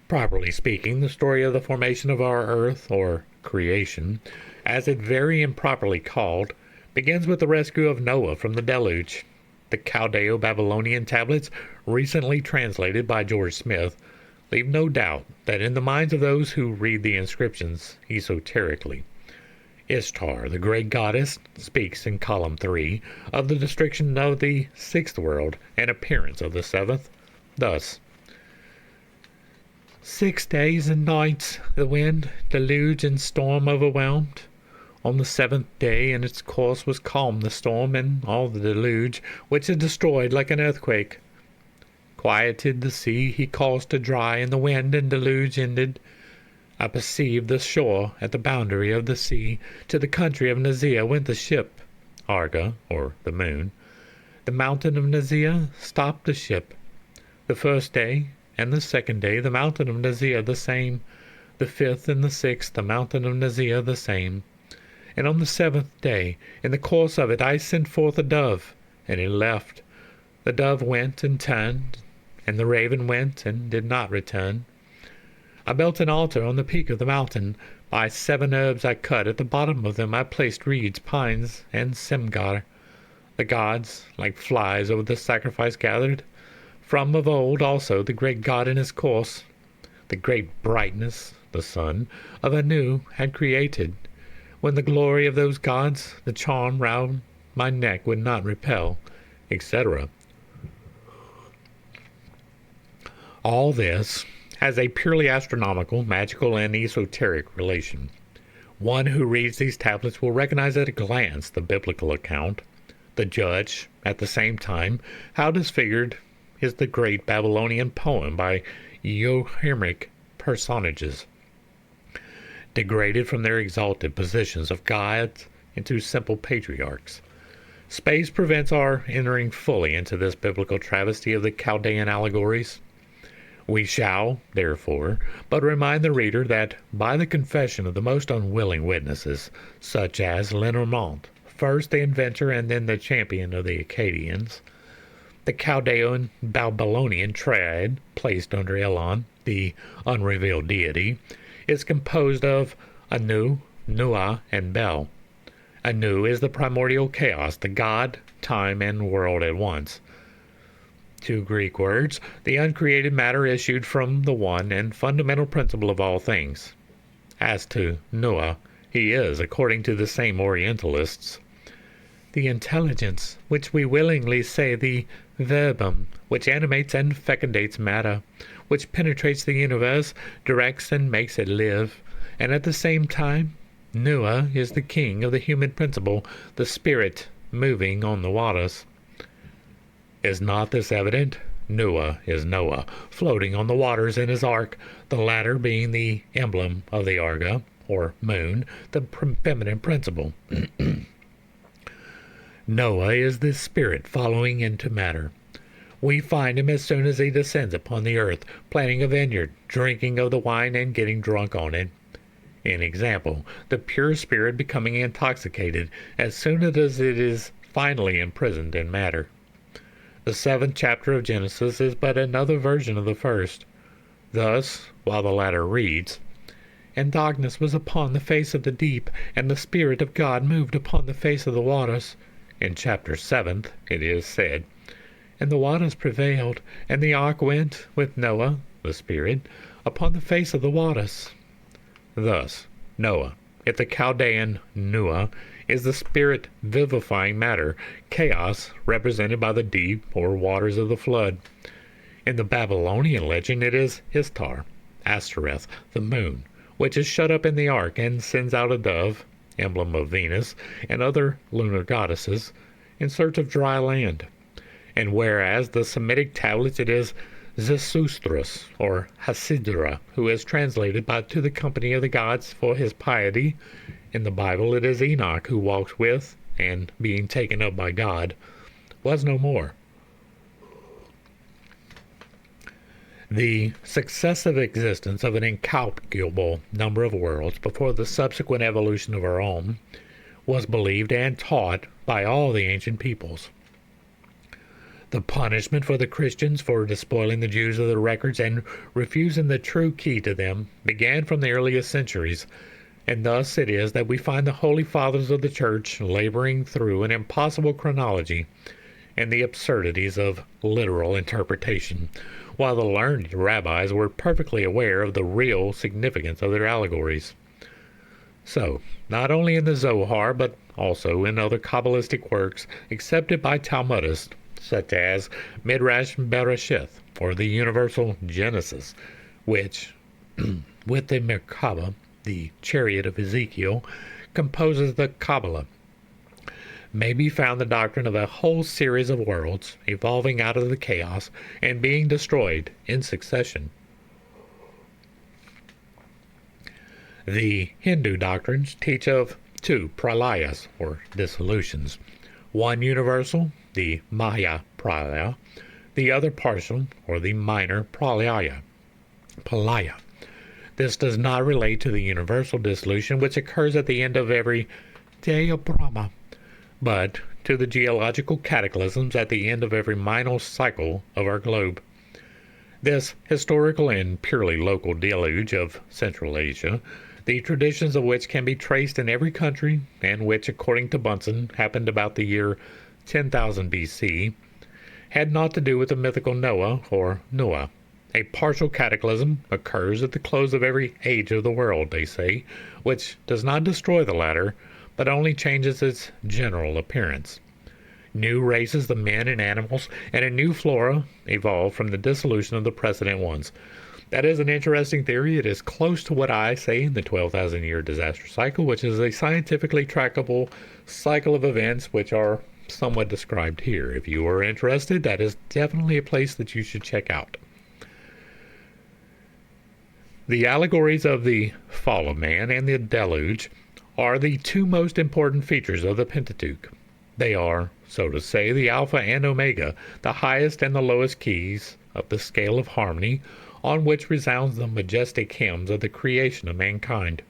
Properly speaking, the story of the formation of our earth, or creation, as it very improperly called, begins with the rescue of Noah from the deluge. The Chaldeo-Babylonian tablets, recently translated by George Smith, leave no doubt that in the minds of those who read the inscriptions esoterically, Ishtar, the great goddess, speaks in column 3 of the destruction of the 6th world and appearance of the 7th, thus: 6 days and nights the wind, deluge, and storm overwhelmed. On the 7th day in its course was calm the storm, and all the deluge, which it destroyed like an earthquake. Quieted the sea, he caused to dry, and the wind and deluge ended. I perceived the shore at the boundary of the sea. To the country of Nazia went the ship, Arga, or the moon. The mountain of Nazia stopped the ship. The 1st day and the 2nd day, the mountain of Nazia the same. The 5th and the 6th, the mountain of Nazia the same. And on the 7th day, in the course of it, I sent forth a dove, and it left. The dove went and turned, and the raven went and did not return. I built an altar on the peak of the mountain. By 7 herbs I cut. At the bottom of them I placed reeds, pines, and semgar. The gods, like flies over the sacrifice, gathered. From of old also the great god in his course, the great brightness, the sun, of Anu had created. When the glory of those gods, the charm round my neck would not repel, etc. All this has a purely astronomical, magical, and esoteric relation. One who reads these tablets will recognize at a glance the biblical account. The judge, at the same time, how disfigured is the great Babylonian poem by Yohimic personages, degraded from their exalted positions of gods into simple patriarchs. Space prevents our entering fully into this biblical travesty of the Chaldean allegories. We shall, therefore, but remind the reader that by the confession of the most unwilling witnesses, such as Lenormant, first the inventor and then the champion of the Akkadians, the Chaldean Babylonian triad, placed under Elon, the unrevealed deity, is composed of Anu, Nuah, and Bel. Anu is the primordial chaos, the god, time, and world at once. 2 Greek words, the uncreated matter issued from the one and fundamental principle of all things. As to Nuah, he is, according to the same Orientalists, the intelligence which we willingly say the verbum, which animates and fecundates matter, which penetrates the universe, directs and makes it live, and at the same time, Noah is the king of the human principle, the spirit moving on the waters. Is not this evident? Noah is Noah, floating on the waters in his ark, the latter being the emblem of the Arga, or moon, the feminine principle. Noah is the spirit following into matter. We find him as soon as he descends upon the earth, planting a vineyard, drinking of the wine and getting drunk on it. In example, the pure spirit becoming intoxicated as soon as it is finally imprisoned in matter. The 7th chapter of Genesis is but another version of the first. Thus, while the latter reads, "And darkness was upon the face of the deep, and the Spirit of God moved upon the face of the waters," in chapter 7th it is said, "And the waters prevailed, and the ark went with Noah, the Spirit, upon the face of the waters." Thus, Noah, if the Chaldean Nuah, is the spirit vivifying matter, chaos represented by the deep or waters of the flood. In the Babylonian legend it is Ishtar, Ashtoreth, the moon, which is shut up in the ark and sends out a dove, emblem of Venus, and other lunar goddesses, in search of dry land. And whereas the Semitic tablets it is Zethustris, or Hasidra, who is translated to the company of the gods for his piety, in the Bible it is Enoch who walked with, and being taken up by God, was no more. The successive existence of an incalculable number of worlds before the subsequent evolution of our own was believed and taught by all the ancient peoples. The punishment for the Christians for despoiling the Jews of their records and refusing the true key to them began from the earliest centuries, and thus it is that we find the holy fathers of the Church laboring through an impossible chronology and the absurdities of literal interpretation, while the learned rabbis were perfectly aware of the real significance of their allegories. So, not only in the Zohar, but also in other Kabbalistic works accepted by Talmudists, such as Midrash Bereshith, or the Universal Genesis, which, with the Merkabah, the chariot of Ezekiel, composes the Kabbalah, may be found the doctrine of a whole series of worlds evolving out of the chaos and being destroyed in succession. The Hindu doctrines teach of 2 pralayas, or dissolutions, one universal, the Maya pralaya, the other partial, or the minor pralaya. This does not relate to the universal dissolution which occurs at the end of every day of Brahma, but to the geological cataclysms at the end of every minor cycle of our globe. This historical and purely local deluge of Central Asia, the traditions of which can be traced in every country, and which, according to Bunsen, happened about the year 10,000 BC, had naught to do with the mythical Noah or Noah. A partial cataclysm occurs at the close of every age of the world, they say, which does not destroy the latter, but only changes its general appearance. New races of men and animals, and a new flora evolve from the dissolution of the precedent ones. That is an interesting theory. It is close to what I say in the 12,000-year disaster cycle, which is a scientifically trackable cycle of events which are somewhat described here. If you are interested, that is definitely a place that you should check out. The allegories of the fall of man and the deluge are the 2 most important features of the Pentateuch. They are, so to say, the Alpha and Omega, the highest and the lowest keys of the scale of harmony on which resounds the majestic hymns of the creation of mankind.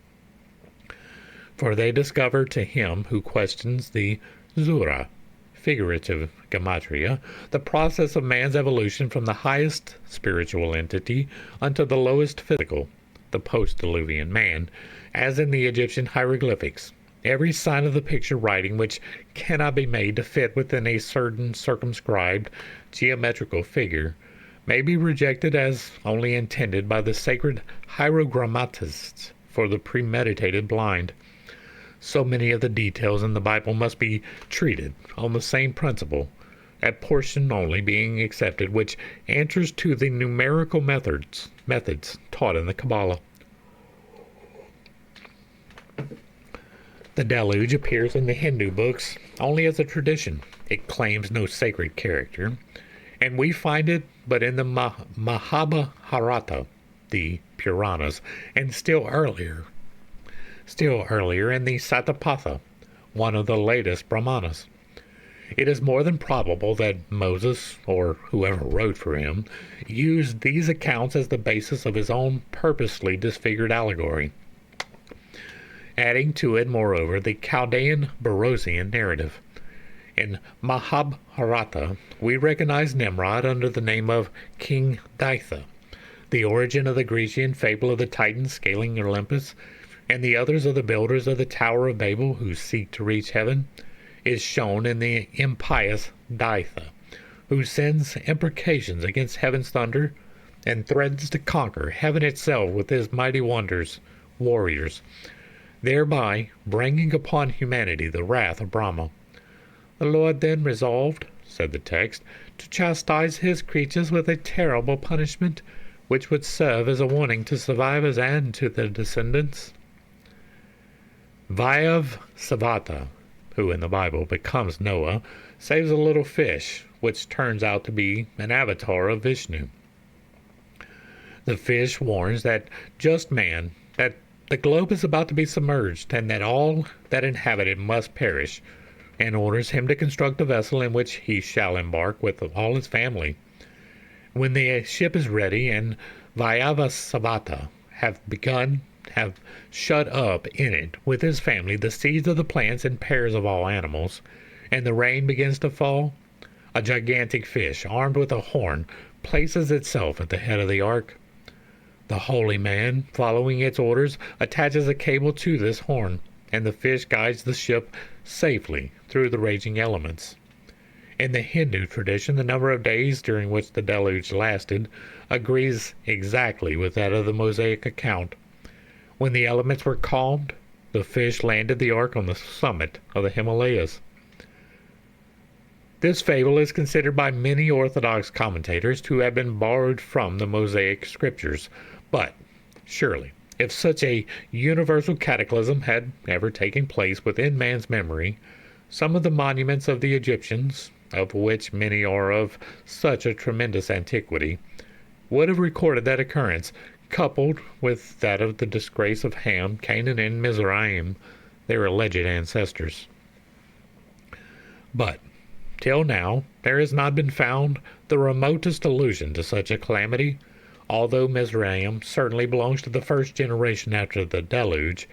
For they discover to him who questions the Zura, figurative gematria, the process of man's evolution from the highest spiritual entity unto the lowest physical, the post-diluvian man, as in the Egyptian hieroglyphics. Every sign of the picture writing which cannot be made to fit within a certain circumscribed geometrical figure may be rejected as only intended by the sacred hierogrammatists for the premeditated blind. So many of the details in the Bible must be treated on the same principle a portion only being accepted which answers to the numerical methods taught in the Kabbalah. The deluge appears in the Hindu books only as a tradition. It claims no sacred character, and we find it but in the Mahabharata, the Puranas, and still earlier in the Satapatha, one of the latest Brahmanas. It is more than probable that Moses, or whoever wrote for him, used these accounts as the basis of his own purposely disfigured allegory, adding to it, moreover, the Chaldean Berosian narrative. In Mahabharata, we recognize Nimrod under the name of King Ditha. The origin of the Grecian fable of the Titans scaling Olympus, and the others of the builders of the Tower of Babel who seek to reach heaven, is shown in the impious Ditha, who sends imprecations against heaven's thunder and threatens to conquer heaven itself with his mighty warriors, thereby bringing upon humanity the wrath of Brahma. The Lord then resolved, said the text, to chastise his creatures with a terrible punishment, which would serve as a warning to survivors and to their descendants. Savata, who in the Bible becomes Noah, saves a little fish, which turns out to be an avatar of Vishnu. The fish warns that that the globe is about to be submerged, and that all that inhabit it must perish, and orders him to construct a vessel in which he shall embark with all his family. When the ship is ready and Vayavasavata have shut up in it with his family the seeds of the plants and pairs of all animals, and the rain begins to fall, a gigantic fish armed with a horn places itself at the head of the ark. The holy man, following its orders, attaches a cable to this horn, and the fish guides the ship safely through the raging elements. In the Hindu tradition, the number of days during which the deluge lasted agrees exactly with that of the Mosaic account. When the elements were calmed, the fish landed the ark on the summit of the Himalayas. This fable is considered by many Orthodox commentators to have been borrowed from the Mosaic scriptures, but surely, if such a universal cataclysm had ever taken place within man's memory, some of the monuments of the Egyptians, of which many are of such a tremendous antiquity, would have recorded that occurrence, coupled with that of the disgrace of Ham, Canaan, and Mizraim, their alleged ancestors. But, till now, there has not been found the remotest allusion to such a calamity, although Mizraim certainly belongs to the first generation after the deluge,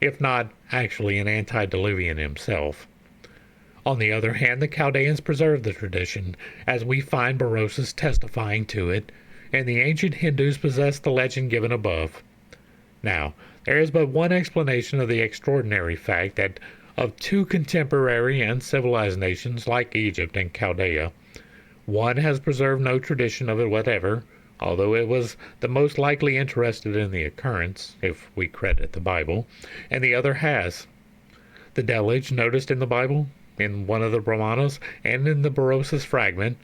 if not actually an antediluvian himself. On the other hand, the Chaldeans preserved the tradition, as we find Berosus testifying to it, and the ancient Hindus possess the legend given above. Now, there is but one explanation of the extraordinary fact that of two contemporary and civilized nations like Egypt and Chaldea, one has preserved no tradition of it whatever, although it was the most likely interested in the occurrence, if we credit the Bible, and the other has. The deluge noticed in the Bible, in one of the Brahmanas, and in the Berosus fragment,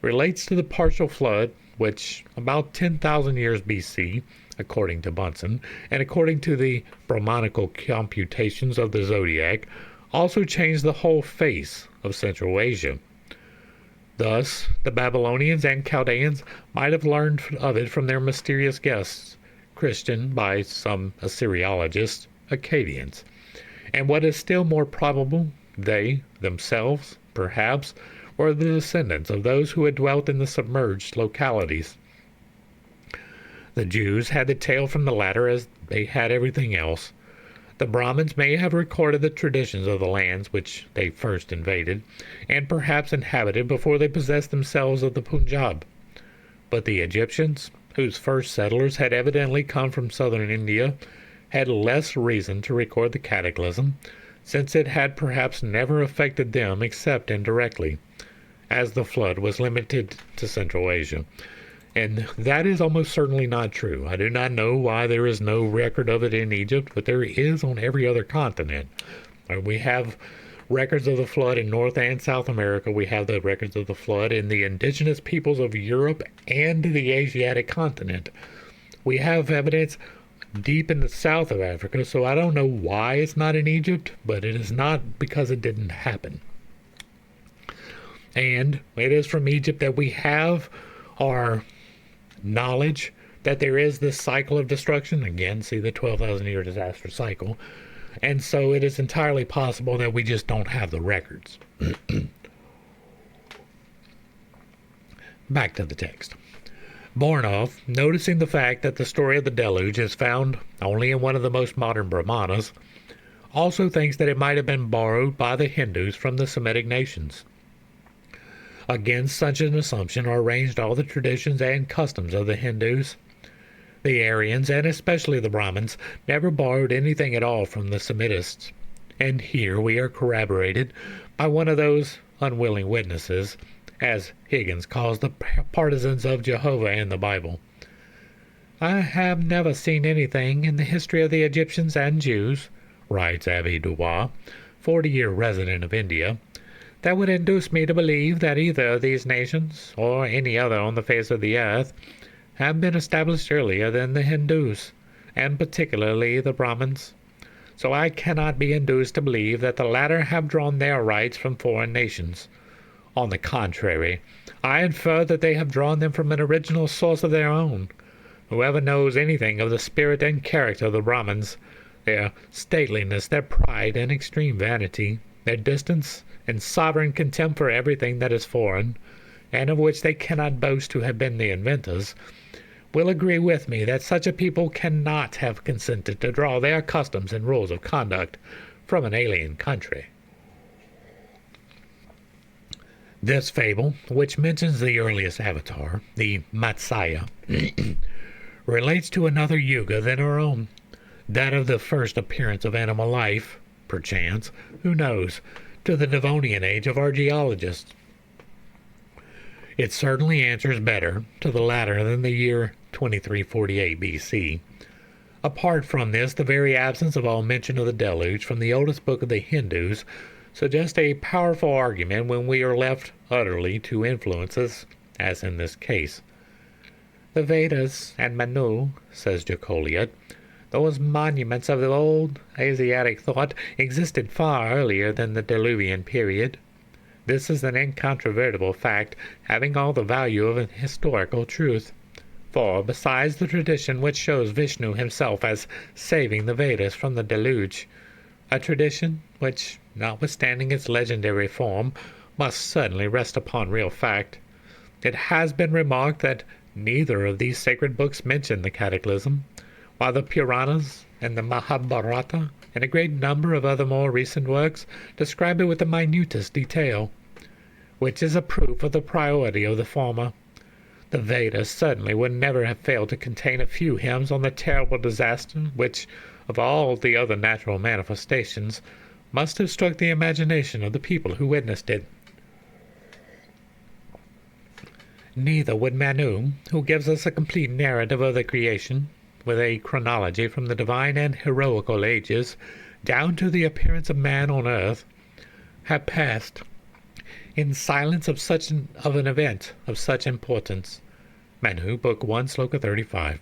relates to the partial flood, which, about 10,000 years BC, according to Bunsen, and according to the Brahmanical computations of the zodiac, also changed the whole face of Central Asia. Thus, the Babylonians and Chaldeans might have learned of it from their mysterious guests, christened by some Assyriologists Akkadians, and what is still more probable, they themselves, perhaps, were the descendants of those who had dwelt in the submerged localities. The Jews had the tale from the latter as they had everything else. The Brahmins may have recorded the traditions of the lands which they first invaded, and perhaps inhabited before they possessed themselves of the Punjab. But the Egyptians, whose first settlers had evidently come from southern India, had less reason to record the cataclysm, since it had perhaps never affected them except indirectly, as the flood was limited to Central Asia. And that is almost certainly not true. I do not know why there is no record of it in Egypt, but there is on every other continent. We have records of the flood in North and South America. We have the records of the flood in the indigenous peoples of Europe and the Asiatic continent. We have evidence deep in the south of Africa, so I don't know why it's not in Egypt, but it is not because it didn't happen. And it is from Egypt that we have our knowledge that there is this cycle of destruction. Again, see the 12,000-year disaster cycle. And so it is entirely possible that we just don't have the records. Back to the text. Bornov, noticing the fact that the story of the deluge is found only in one of the most modern Brahmanas, also thinks that it might have been borrowed by the Hindus from the Semitic nations. Against such an assumption are ranged all the traditions and customs of the Hindus. The Aryans, and especially the Brahmins, never borrowed anything at all from the Semitists, and here we are corroborated by one of those unwilling witnesses, as Higgins calls the partisans of Jehovah in the Bible. I have never seen anything in the history of the Egyptians and Jews, writes Abbe Dubois, 40-year resident of India, that would induce me to believe that either of these nations, or any other on the face of the earth, have been established earlier than the Hindus, and particularly the Brahmins. So I cannot be induced to believe that the latter have drawn their rights from foreign nations. On the contrary, I infer that they have drawn them from an original source of their own. Whoever knows anything of the spirit and character of the Brahmins, their stateliness, their pride and extreme vanity, their distance and sovereign contempt for everything that is foreign, and of which they cannot boast to have been the inventors, will agree with me that such a people cannot have consented to draw their customs and rules of conduct from an alien country. This fable, which mentions the earliest avatar, the Matsya, relates to another yuga than our own, that of the first appearance of animal life, perchance, who knows, to the Devonian age of our geologists. It certainly answers better to the latter than the year 2348 BC. Apart from this, the very absence of all mention of the deluge from the oldest book of the Hindus suggests a powerful argument when we are left utterly to influences, as in this case. The Vedas and Manu, says Jacoliot, those monuments of the old Asiatic thought, existed far earlier than the Diluvian period. This is an incontrovertible fact, having all the value of an historical truth. For, besides the tradition which shows Vishnu himself as saving the Vedas from the deluge, a tradition which, notwithstanding its legendary form, must certainly rest upon real fact, it has been remarked that neither of these sacred books mention the cataclysm, while the Puranas and the Mahabharata and a great number of other more recent works describe it with the minutest detail, which is a proof of the priority of the former. The Vedas certainly would never have failed to contain a few hymns on the terrible disaster which, of all the other natural manifestations, must have struck the imagination of the people who witnessed it. Neither would Manu, who gives us a complete narrative of the creation, with a chronology from the divine and heroical ages down to the appearance of man on earth, have passed in silence of an event of such importance. Manu, Book 1, Sloka 35,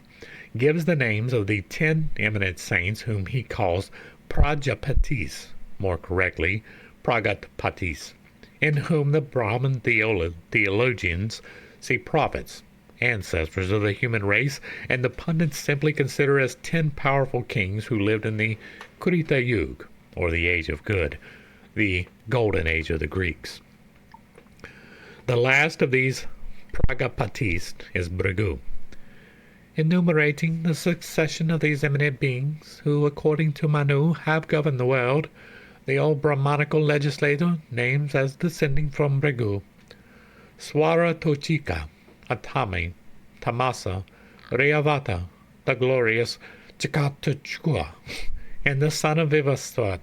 gives the names of the 10 eminent saints whom he calls Prajapatis, more correctly, Pragatpatis, in whom the Brahmin theologians see prophets, ancestors of the human race, and the pundits simply consider as 10 powerful kings who lived in the Krita Yug, or the Age of Good, the Golden Age of the Greeks. The last of these Pragapatis is Brigu, enumerating the succession of these eminent beings who, according to Manu, have governed the world. The old Brahmanical legislator names as descending from Brigu Swaratochika, Atami, Tamasa, Rayavata, the glorious Chikatachua, and the son of Vivasvat,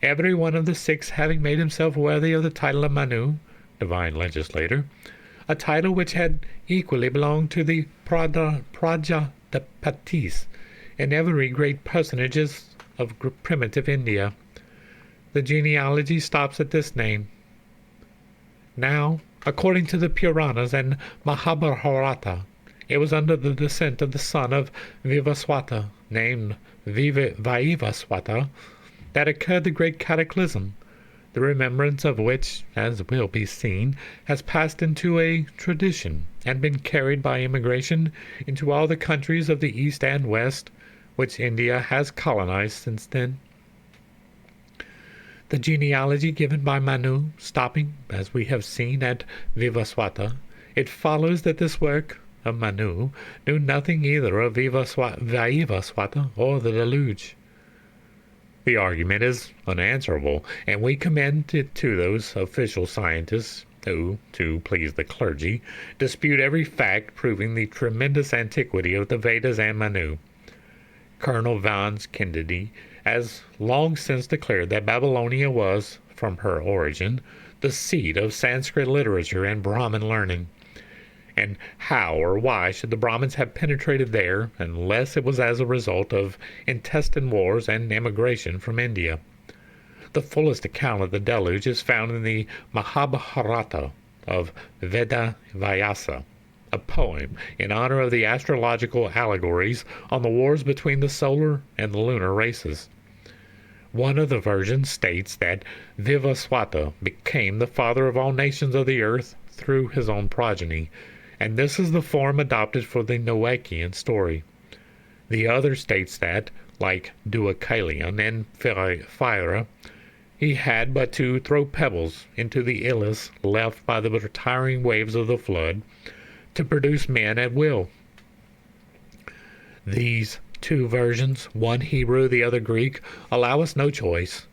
every one of the 6 having made himself worthy of the title of Manu, divine legislator, a title which had equally belonged to the Prajapatis and every great personages of primitive India. the genealogy stops at this name. Now, according to the Puranas and Mahabharata, it was under the descent of the son of Vivaswata, named Vaivaswata, that occurred the great cataclysm, the remembrance of which, as will be seen, has passed into a tradition and been carried by immigration into all the countries of the East and West, which India has colonized since then. The genealogy given by Manu, stopping, as we have seen, at Vivaswata, it follows that this work of Manu knew nothing either of Vaivaswata or the deluge. The argument is unanswerable, and we commend it to those official scientists who, to please the clergy, dispute every fact proving the tremendous antiquity of the Vedas and Manu. Colonel Vance Kennedy has long since declared that Babylonia was, from her origin, the seat of Sanskrit literature and Brahmin learning. And how or why should the Brahmins have penetrated there unless it was as a result of intestine wars and emigration from India? The fullest account of the deluge is found in the Mahabharata of Veda Vyasa, a poem in honor of the astrological allegories on the wars between the solar and the lunar races. One of the versions states that Vivaswata became the father of all nations of the earth through his own progeny, and this is the form adopted for the Noachian story. The other states that, like Deucalion and Phaira, he had but to throw pebbles into the Ilus left by the retiring waves of the flood to produce men at will. These two versions, one Hebrew, the other Greek, allow us no choice.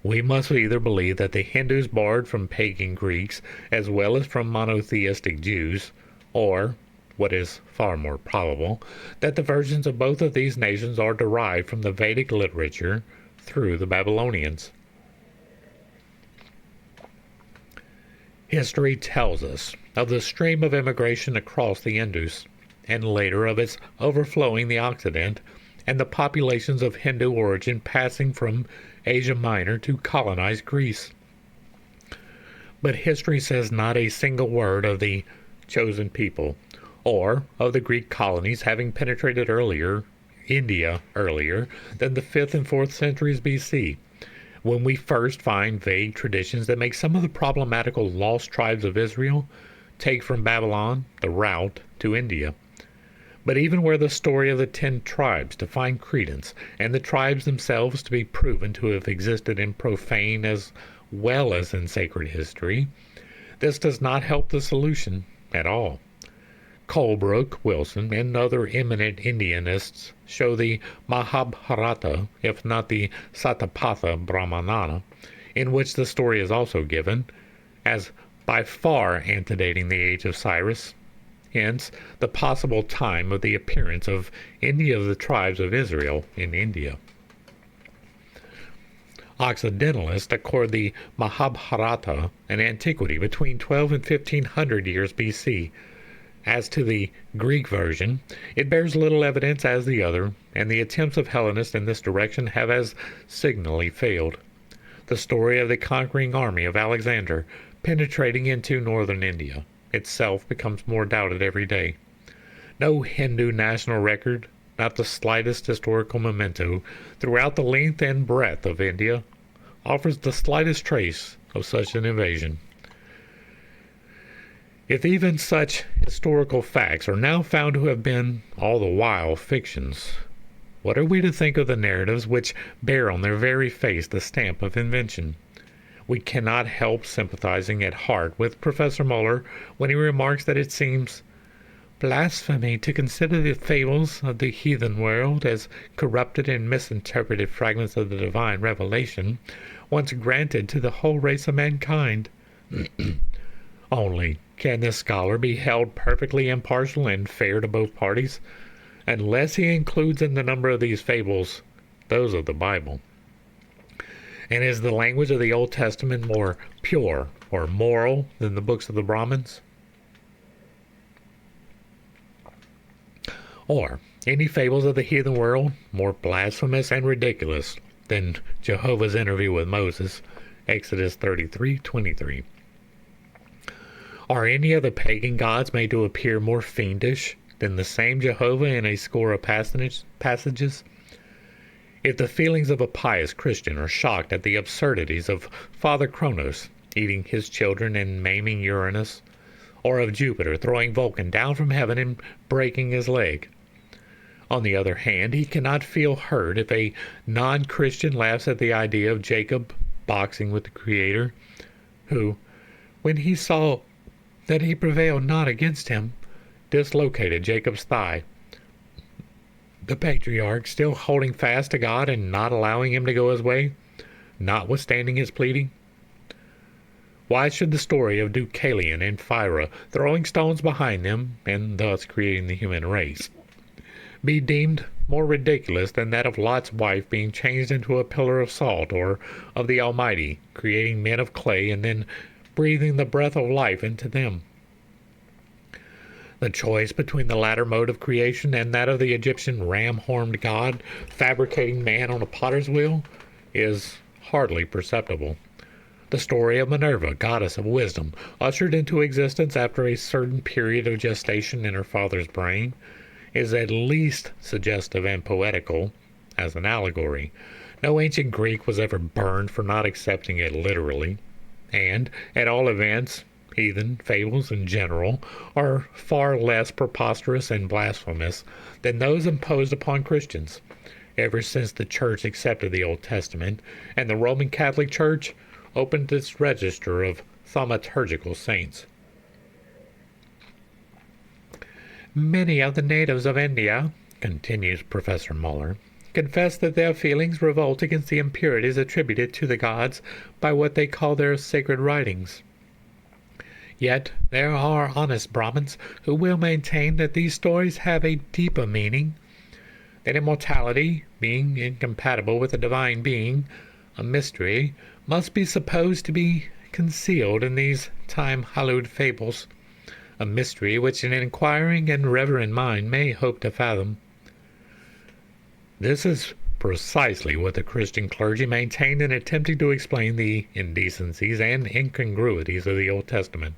We must either believe that the Hindus borrowed from pagan Greeks as well as from monotheistic Jews, or, what is far more probable, that the versions of both of these nations are derived from the Vedic literature through the Babylonians. History tells us of the stream of immigration across the Indus, and later of its overflowing the Occident, and the populations of Hindu origin passing from Asia Minor to colonize Greece. But history says not a single word of the chosen people, or of the Greek colonies having penetrated India earlier than the 5th and 4th centuries BC, when we first find vague traditions that make some of the problematical lost tribes of Israel take from Babylon the route to India. But even were the story of the 10 tribes to find credence, and the tribes themselves to be proven to have existed in profane as well as in sacred history, this does not help the solution at all. Colebrook, Wilson, and other eminent Indianists show the Mahabharata, if not the Satapatha Brahmana, in which the story is also given, as by far antedating the age of Cyrus, hence the possible time of the appearance of any of the tribes of Israel in India. Occidentalists accord the Mahabharata an antiquity between 12 and 1500 years BC. As to the Greek version, it bears little evidence as the other, and the attempts of Hellenists in this direction have as signally failed. The story of the conquering army of Alexander penetrating into northern India itself becomes more doubted every day. No Hindu national record, not the slightest historical memento, throughout the length and breadth of India, offers the slightest trace of such an invasion. If even such historical facts are now found to have been all the while fictions, what are we to think of the narratives which bear on their very face the stamp of invention? We cannot help sympathizing at heart with Professor Muller when he remarks that it seems blasphemy to consider the fables of the heathen world as corrupted and misinterpreted fragments of the divine revelation once granted to the whole race of mankind. Only can this scholar be held perfectly impartial and fair to both parties, unless he includes in the number of these fables those of the Bible. And is the language of the Old Testament more pure or moral than the books of the Brahmins? Or any fables of the heathen world more blasphemous and ridiculous than Jehovah's interview with Moses, Exodus 33:23. Are any of the pagan gods made to appear more fiendish than the same Jehovah in a score of passages? If the feelings of a pious Christian are shocked at the absurdities of Father Kronos eating his children and maiming Uranus, or of Jupiter throwing Vulcan down from heaven and breaking his leg, on the other hand, he cannot feel hurt if a non-Christian laughs at the idea of Jacob boxing with the Creator, who, when he saw that he prevailed not against him, dislocated Jacob's thigh. The patriarch, still holding fast to God and not allowing him to go his way, notwithstanding his pleading. Why should the story of Deucalion and Pyrrha throwing stones behind them, and thus creating the human race, be deemed more ridiculous than that of Lot's wife being changed into a pillar of salt, or of the Almighty creating men of clay and then breathing the breath of life into them? The choice between the latter mode of creation and that of the Egyptian ram-horned god fabricating man on a potter's wheel is hardly perceptible. The story of Minerva, goddess of wisdom, ushered into existence after a certain period of gestation in her father's brain, is at least suggestive and poetical as an allegory. No ancient Greek was ever burned for not accepting it literally, and, at all events, heathen fables in general are far less preposterous and blasphemous than those imposed upon Christians. Ever since the Church accepted the Old Testament, and the Roman Catholic Church opened its register of thaumaturgical saints. Many of the natives of India, continues Professor Muller, confess that their feelings revolt against the impurities attributed to the gods by what they call their sacred writings. Yet there are honest Brahmins who will maintain that these stories have a deeper meaning, that immortality, being incompatible with a divine being, a mystery, must be supposed to be concealed in these time-hallowed fables, a mystery which an inquiring and reverent mind may hope to fathom. This is precisely what the Christian clergy maintained in attempting to explain the indecencies and incongruities of the Old Testament.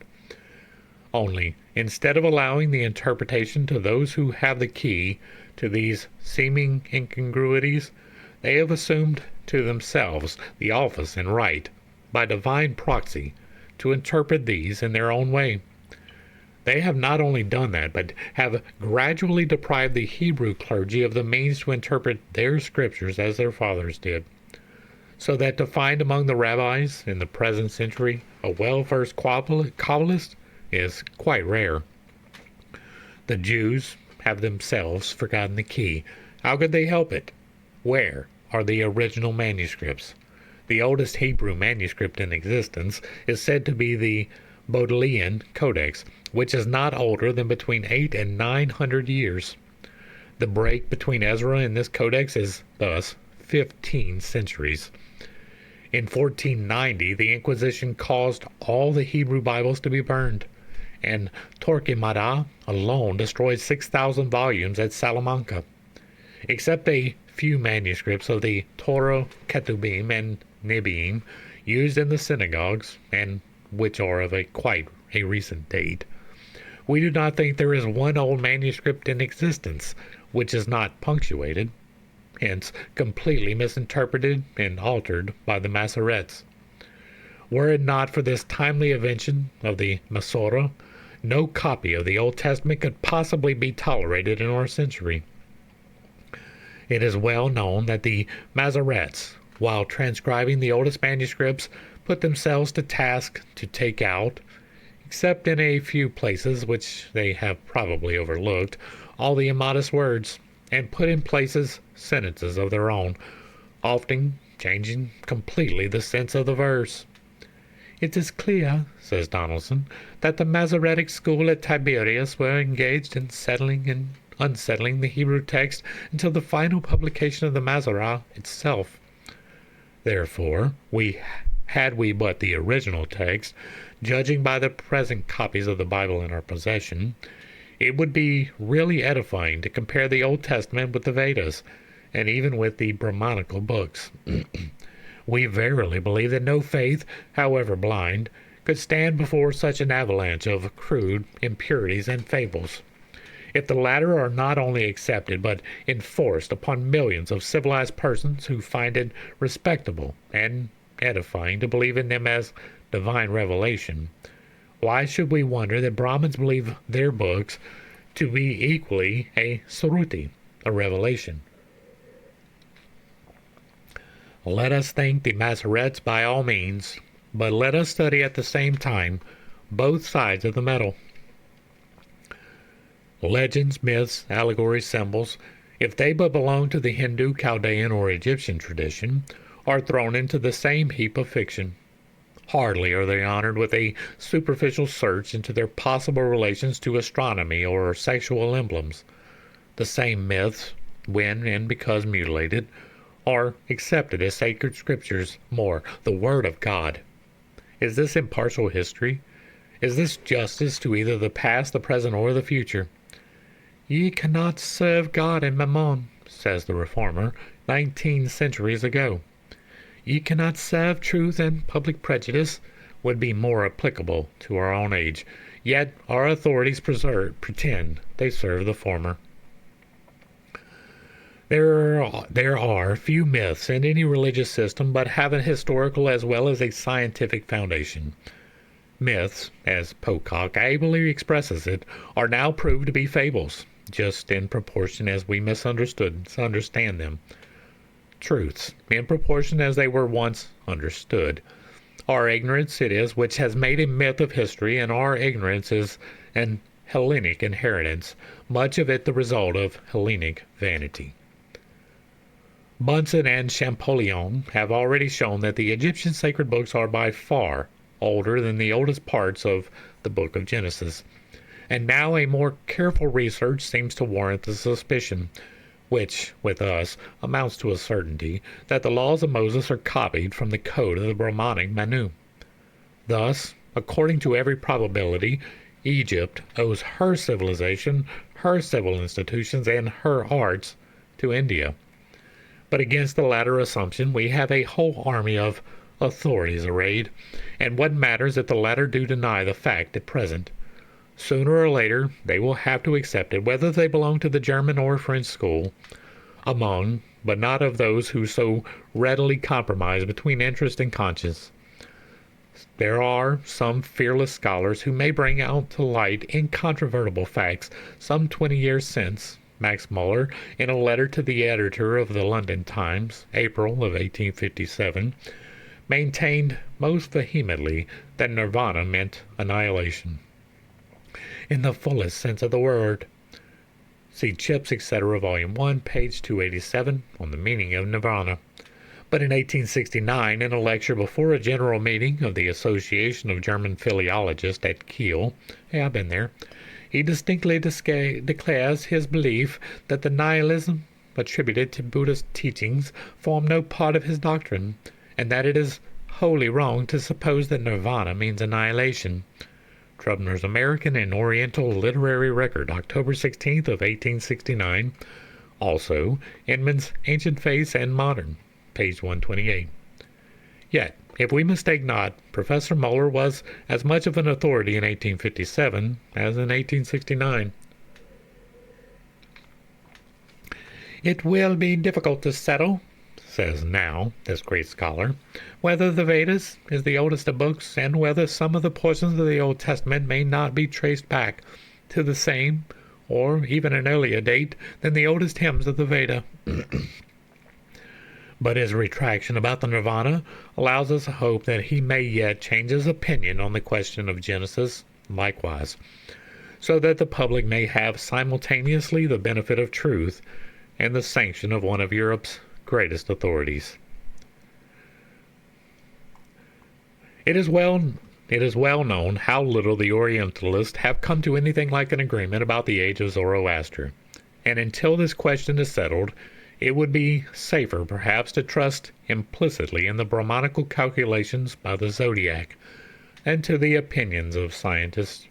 Only, instead of allowing the interpretation to those who have the key to these seeming incongruities, they have assumed to themselves the office and right, by divine proxy, to interpret these in their own way. They have not only done that, but have gradually deprived the Hebrew clergy of the means to interpret their scriptures as their fathers did, so that to find among the rabbis in the present century a well-versed Kabbalist is quite rare. The Jews have themselves forgotten the key. How could they help it? Where are the original manuscripts? The oldest Hebrew manuscript in existence is said to be the Bodleian Codex, which is not older than between 800 and 900 years. The break between Ezra and this codex is thus 15 centuries. In 1490, the Inquisition caused all the Hebrew Bibles to be burned, and Torquemada alone destroyed 6,000 volumes at Salamanca. Except a few manuscripts of the Torah, Ketubim, and Nebiim used in the synagogues, and which are of quite a recent date, we do not think there is one old manuscript in existence which is not punctuated, hence completely misinterpreted and altered by the Masoretes. Were it not for this timely invention of the Masorah, no copy of the Old Testament could possibly be tolerated in our century. It is well known that the Masoretes, while transcribing the oldest manuscripts, put themselves to task to take out, except in a few places which they have probably overlooked, all the immodest words, and put in places sentences of their own, often changing completely the sense of the verse. It is clear, says Donaldson, that the Masoretic school at Tiberias were engaged in settling and unsettling the Hebrew text until the final publication of the Masorah itself. Therefore, had we but the original text, judging by the present copies of the Bible in our possession, it would be really edifying to compare the Old Testament with the Vedas, and even with the Brahmanical books. We verily believe that no faith, however blind, could stand before such an avalanche of crude impurities and fables. If the latter are not only accepted but enforced upon millions of civilized persons who find it respectable and edifying to believe in them as divine revelation, why should we wonder that Brahmins believe their books to be equally a sruti, a revelation? Let us thank the Masorets by all means, but let us study at the same time both sides of the medal. Legends, myths, allegories, symbols, if they but belong to the Hindu, Chaldean, or Egyptian tradition, are thrown into the same heap of fiction. Hardly are they honored with a superficial search into their possible relations to astronomy or sexual emblems. The same myths, when and because mutilated, are accepted as sacred scriptures, more, the Word of God. Is this impartial history? Is this justice to either the past, the present, or the future? Ye cannot serve God and Mammon, says the Reformer, 19 centuries ago. Ye cannot serve truth, and public prejudice would be more applicable to our own age. Yet our authorities pretend they serve the former. There are few myths in any religious system but have a historical as well as a scientific foundation. Myths, as Pocock ably expresses it, are now proved to be fables, just in proportion as we misunderstand them. Truths, in proportion as they were once understood. Our ignorance it is which has made a myth of history, and our ignorance is an Hellenic inheritance, much of it the result of Hellenic vanity. Bunsen and Champollion have already shown that the Egyptian sacred books are by far older than the oldest parts of the book of Genesis, and now a more careful research seems to warrant the suspicion, which, with us, amounts to a certainty, that the laws of Moses are copied from the code of the Brahmanic Manu. Thus, according to every probability, Egypt owes her civilization, her civil institutions, and her arts to India. But against the latter assumption we have a whole army of authorities arrayed, and what matters if the latter do deny the fact at present? Sooner or later they will have to accept it, whether they belong to the German or French school, among, but not of those who so readily compromise between interest and conscience. There are some fearless scholars who may bring out to light incontrovertible facts. Some 20 years since, Max Muller, in a letter to the editor of the London Times, April of 1857, maintained most vehemently that nirvana meant annihilation, in the fullest sense of the word. See Chips, etc., Volume 1, page 287, on the meaning of nirvana. But in 1869, in a lecture before a general meeting of the Association of German Philologists at Kiel, I've been there, he distinctly declares his belief that the nihilism attributed to Buddhist teachings form no part of his doctrine, and that it is wholly wrong to suppose that nirvana means annihilation. Trubner's American and Oriental Literary Record, October 16th of 1869. Also, Inman's Ancient Faiths and Modern, page 128. Yet, if we mistake not, Professor Muller was as much of an authority in 1857 as in 1869. It will be difficult to settle, says now this great scholar, whether the Vedas is the oldest of books, and whether some of the portions of the Old Testament may not be traced back to the same, or even an earlier date, than the oldest hymns of the Veda. But his retraction about the nirvana allows us a hope that he may yet change his opinion on the question of Genesis likewise, so that the public may have simultaneously the benefit of truth and the sanction of one of Europe's greatest authorities. It is well known how little the Orientalists have come to anything like an agreement about the age of Zoroaster, and until this question is settled, it would be safer perhaps to trust implicitly in the Brahmanical calculations by the zodiac than to the opinions of scientists.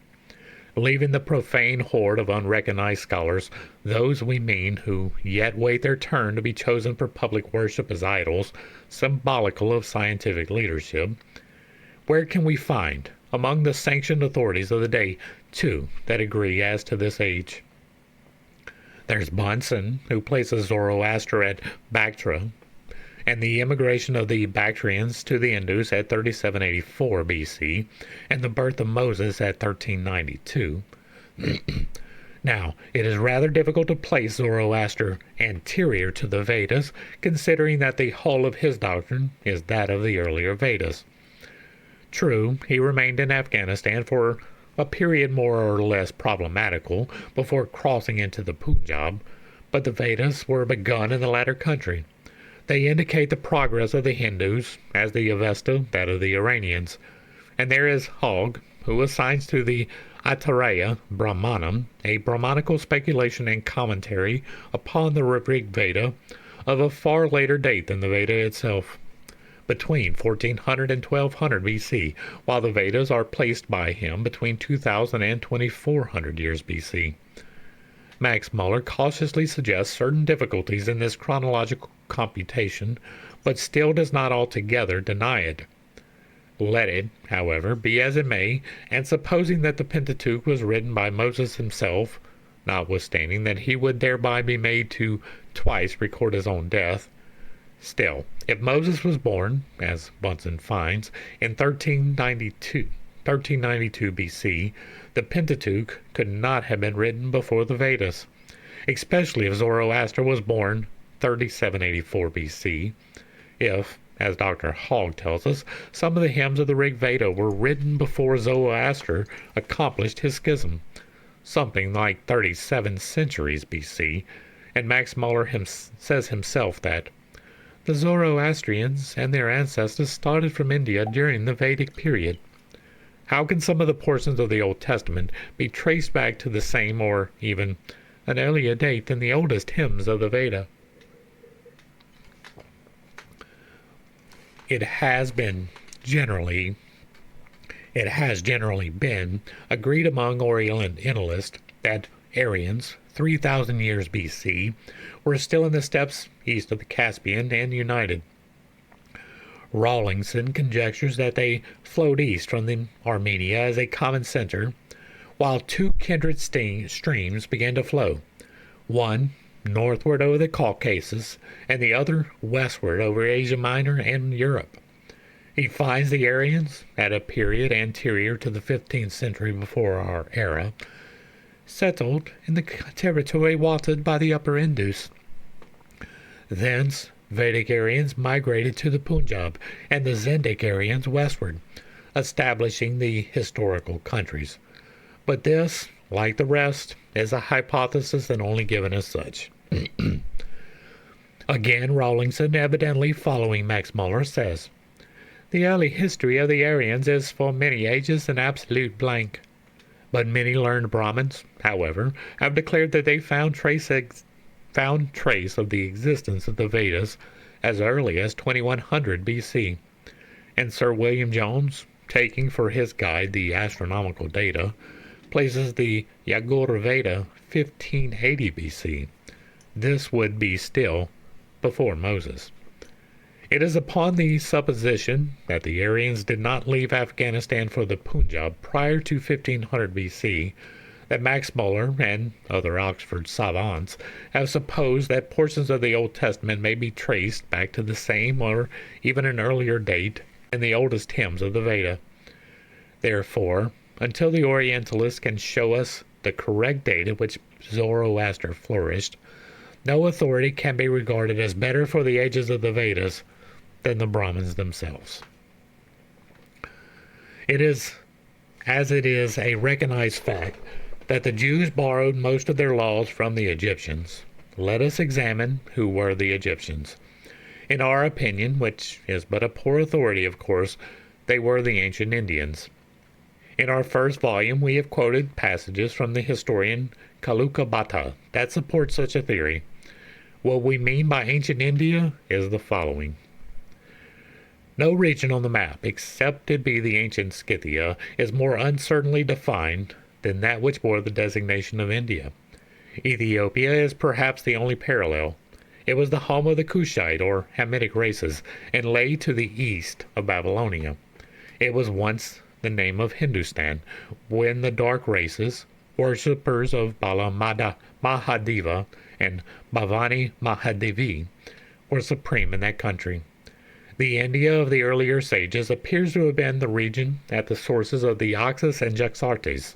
leaving the profane horde of unrecognized scholars, those we mean who yet wait their turn to be chosen for public worship as idols, symbolical of scientific leadership. Where can we find, among the sanctioned authorities of the day, two that agree as to this age? There's Bunsen, who places Zoroaster at Bactra, and the immigration of the Bactrians to the Indus at 3784 BC, and the birth of Moses at 1392. Now, it is rather difficult to place Zoroaster anterior to the Vedas, considering that the whole of his doctrine is that of the earlier Vedas. True, he remained in Afghanistan for a period more or less problematical before crossing into the Punjab, but the Vedas were begun in the latter country. They indicate the progress of the Hindus, as the Avesta that of the Iranians. And there is Hogg, who assigns to the Aitareya Brahmanam a Brahmanical speculation and commentary upon the Rig Veda of a far later date than the Veda itself, between 1400 and 1200 BC, while the Vedas are placed by him between 2000 and 2400 years BC. Max Muller cautiously suggests certain difficulties in this chronological computation, but still does not altogether deny it. Let it, however, be as it may, and supposing that the Pentateuch was written by Moses himself, notwithstanding that he would thereby be made to twice record his own death, still, if Moses was born, as Bunsen finds, in 1392 BC, the Pentateuch could not have been written before the Vedas, especially if Zoroaster was born 3784 BC. If, as Dr. Hogg tells us, some of the hymns of the Rig Veda were written before Zoroaster accomplished his schism, something like 37 centuries BC, and Max Muller says himself that the Zoroastrians and their ancestors started from India during the Vedic period. How can some of the portions of the Old Testament be traced back to the same or even an earlier date than the oldest hymns of the Veda? It has generally been agreed among Orientalists that Aryans, 3,000 years BC, were still in the steppes east of the Caspian and united. Rawlinson conjectures that they flowed east from the Armenia as a common center, while two kindred streams began to flow, one northward over the Caucasus and the other westward over Asia Minor and Europe. He finds the Aryans, at a period anterior to the 15th century before our era, settled in the territory watered by the upper Indus. Thence, Vedic Aryans migrated to the Punjab, and the Zendic Aryans westward, establishing the historical countries. But this, like the rest, is a hypothesis and only given as such. Again, Rawlinson, evidently following Max Muller, says, "The early history of the Aryans is for many ages an absolute blank. But many learned Brahmins, however, have declared that they found trace of the existence of the Vedas as early as 2100 BC, and Sir William Jones, taking for his guide the astronomical data, places the Yagur Veda 1580 BC. This would be still before Moses. It is upon the supposition that the Aryans did not leave Afghanistan for the Punjab prior to 1500 BC that Max Muller and other Oxford savants have supposed that portions of the Old Testament may be traced back to the same or even an earlier date in the oldest hymns of the Veda. Therefore, until the Orientalists can show us the correct date at which Zoroaster flourished, no authority can be regarded as better for the ages of the Vedas than the Brahmins themselves. It is a recognized fact that the Jews borrowed most of their laws from the Egyptians. Let us examine who were the Egyptians. In our opinion, which is but a poor authority, of course, they were the ancient Indians. In our first volume, we have quoted passages from the historian Kalukabata that support such a theory. What we mean by ancient India is the following. No region on the map, except it be the ancient Scythia, is more uncertainly defined than that which bore the designation of India. Ethiopia is perhaps the only parallel. It was the home of the Kushite or Hamitic races, and lay to the east of Babylonia. It was once the name of Hindustan, when the dark races, worshippers of Bala Mahadeva and Bhavani Mahadevi, were supreme in that country. The India of the earlier sages appears to have been the region at the sources of the Oxus and Jaxartes.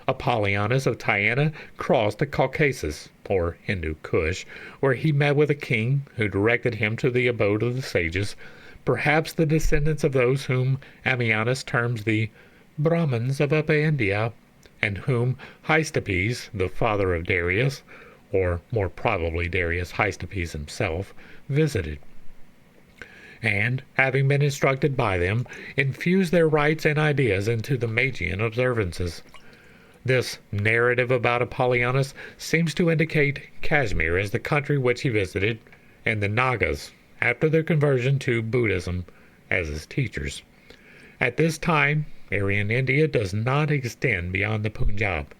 Apollonius of Tyana crossed the Caucasus, or Hindu Kush, where he met with a king who directed him to the abode of the sages, perhaps the descendants of those whom Ammianus terms the Brahmins of Upper India, and whom Hystaspes, the father of Darius, or more probably Darius Hystaspes himself, visited, and, having been instructed by them, infused their rites and ideas into the Magian observances. This narrative about Apollonius seems to indicate Kashmir as the country which he visited, and the Nagas, after their conversion to Buddhism, as his teachers. At this time, Aryan India does not extend beyond the Punjab.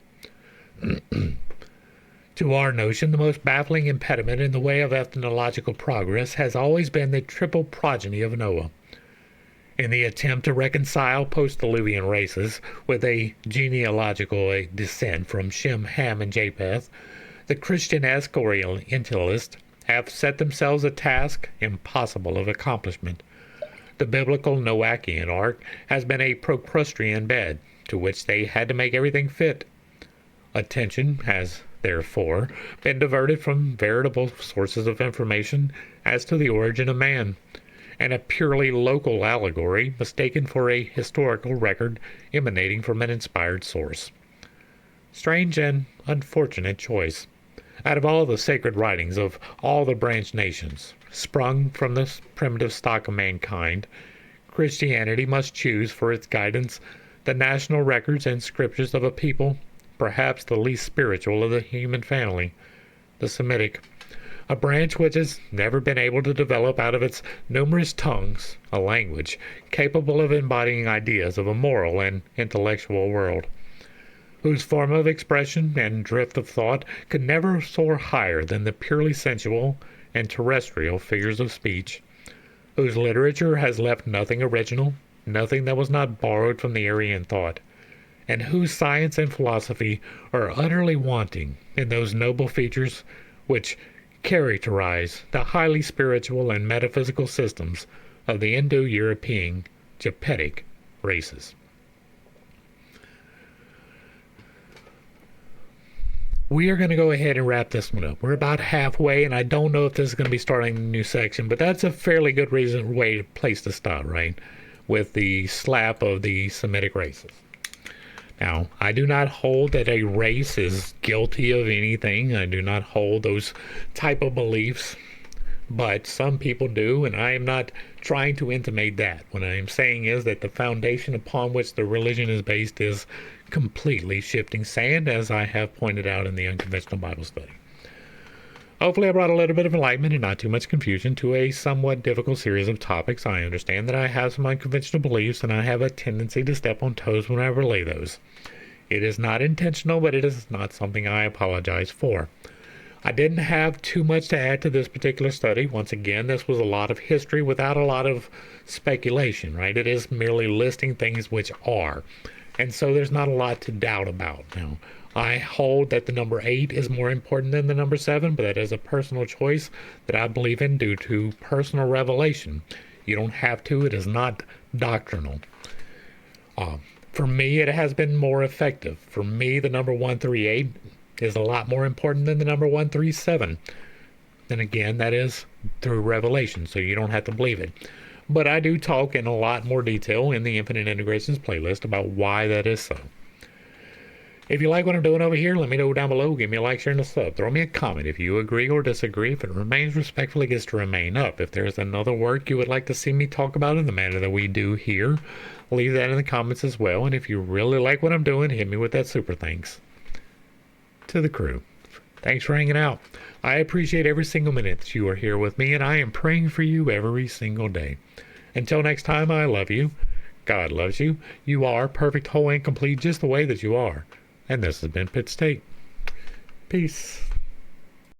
To our notion, the most baffling impediment in the way of ethnological progress has always been the triple progeny of Noah. In the attempt to reconcile post-Diluvian races with a genealogical descent from Shem, Ham, and Japheth, the Christian-esque Orientalists have set themselves a task impossible of accomplishment. The biblical Noachian ark has been a Procrustean bed, to which they had to make everything fit. Attention has, therefore, been diverted from veritable sources of information as to the origin of man, and a purely local allegory mistaken for a historical record emanating from an inspired source. Strange and unfortunate choice. Out of all the sacred writings of all the branched nations, sprung from the primitive stock of mankind, Christianity must choose for its guidance the national records and scriptures of a people, perhaps the least spiritual of the human family, the Semitic, a branch which has never been able to develop out of its numerous tongues a language capable of embodying ideas of a moral and intellectual world, whose form of expression and drift of thought could never soar higher than the purely sensual and terrestrial figures of speech, whose literature has left nothing original, nothing that was not borrowed from the Aryan thought, and whose science and philosophy are utterly wanting in those noble features which characterize the highly spiritual and metaphysical systems of the Indo-European Japetic races. We are going to go ahead and wrap this one up. We're about halfway, and I don't know if this is going to be starting a new section, but that's a fairly good place to start, right? With the slap of the Semitic races. Now, I do not hold that a race is guilty of anything. I do not hold those type of beliefs, but some people do, and I am not trying to intimate that. What I am saying is that the foundation upon which the religion is based is completely shifting sand, as I have pointed out in the Unconventional Bible Study. Hopefully I brought a little bit of enlightenment and not too much confusion to a somewhat difficult series of topics. I understand that I have some unconventional beliefs, and I have a tendency to step on toes when I relay those. It is not intentional, but it is not something I apologize for. I didn't have too much to add to this particular study. Once again, this was a lot of history without a lot of speculation, right? It is merely listing things which are. And so there's not a lot to doubt about. Now, I hold that the number 8 is more important than the number 7, but that is a personal choice that I believe in due to personal revelation. You don't have to. It is not doctrinal. For me, it has been more effective. For me, the number 138 is a lot more important than the number 137. Then again, that is through revelation, so you don't have to believe it. But I do talk in a lot more detail in the Infinite Integrations playlist about why that is so. If you like what I'm doing over here, let me know down below. Give me a like, share, and a sub. Throw me a comment if you agree or disagree. If it remains respectful, it gets to remain up. If there's another work you would like to see me talk about in the manner that we do here, leave that in the comments as well. And if you really like what I'm doing, hit me with that super thanks. To the crew, thanks for hanging out. I appreciate every single minute that you are here with me, and I am praying for you every single day. Until next time, I love you. God loves you. You are perfect, whole, and complete just the way that you are. And this has been Pitt State. Peace.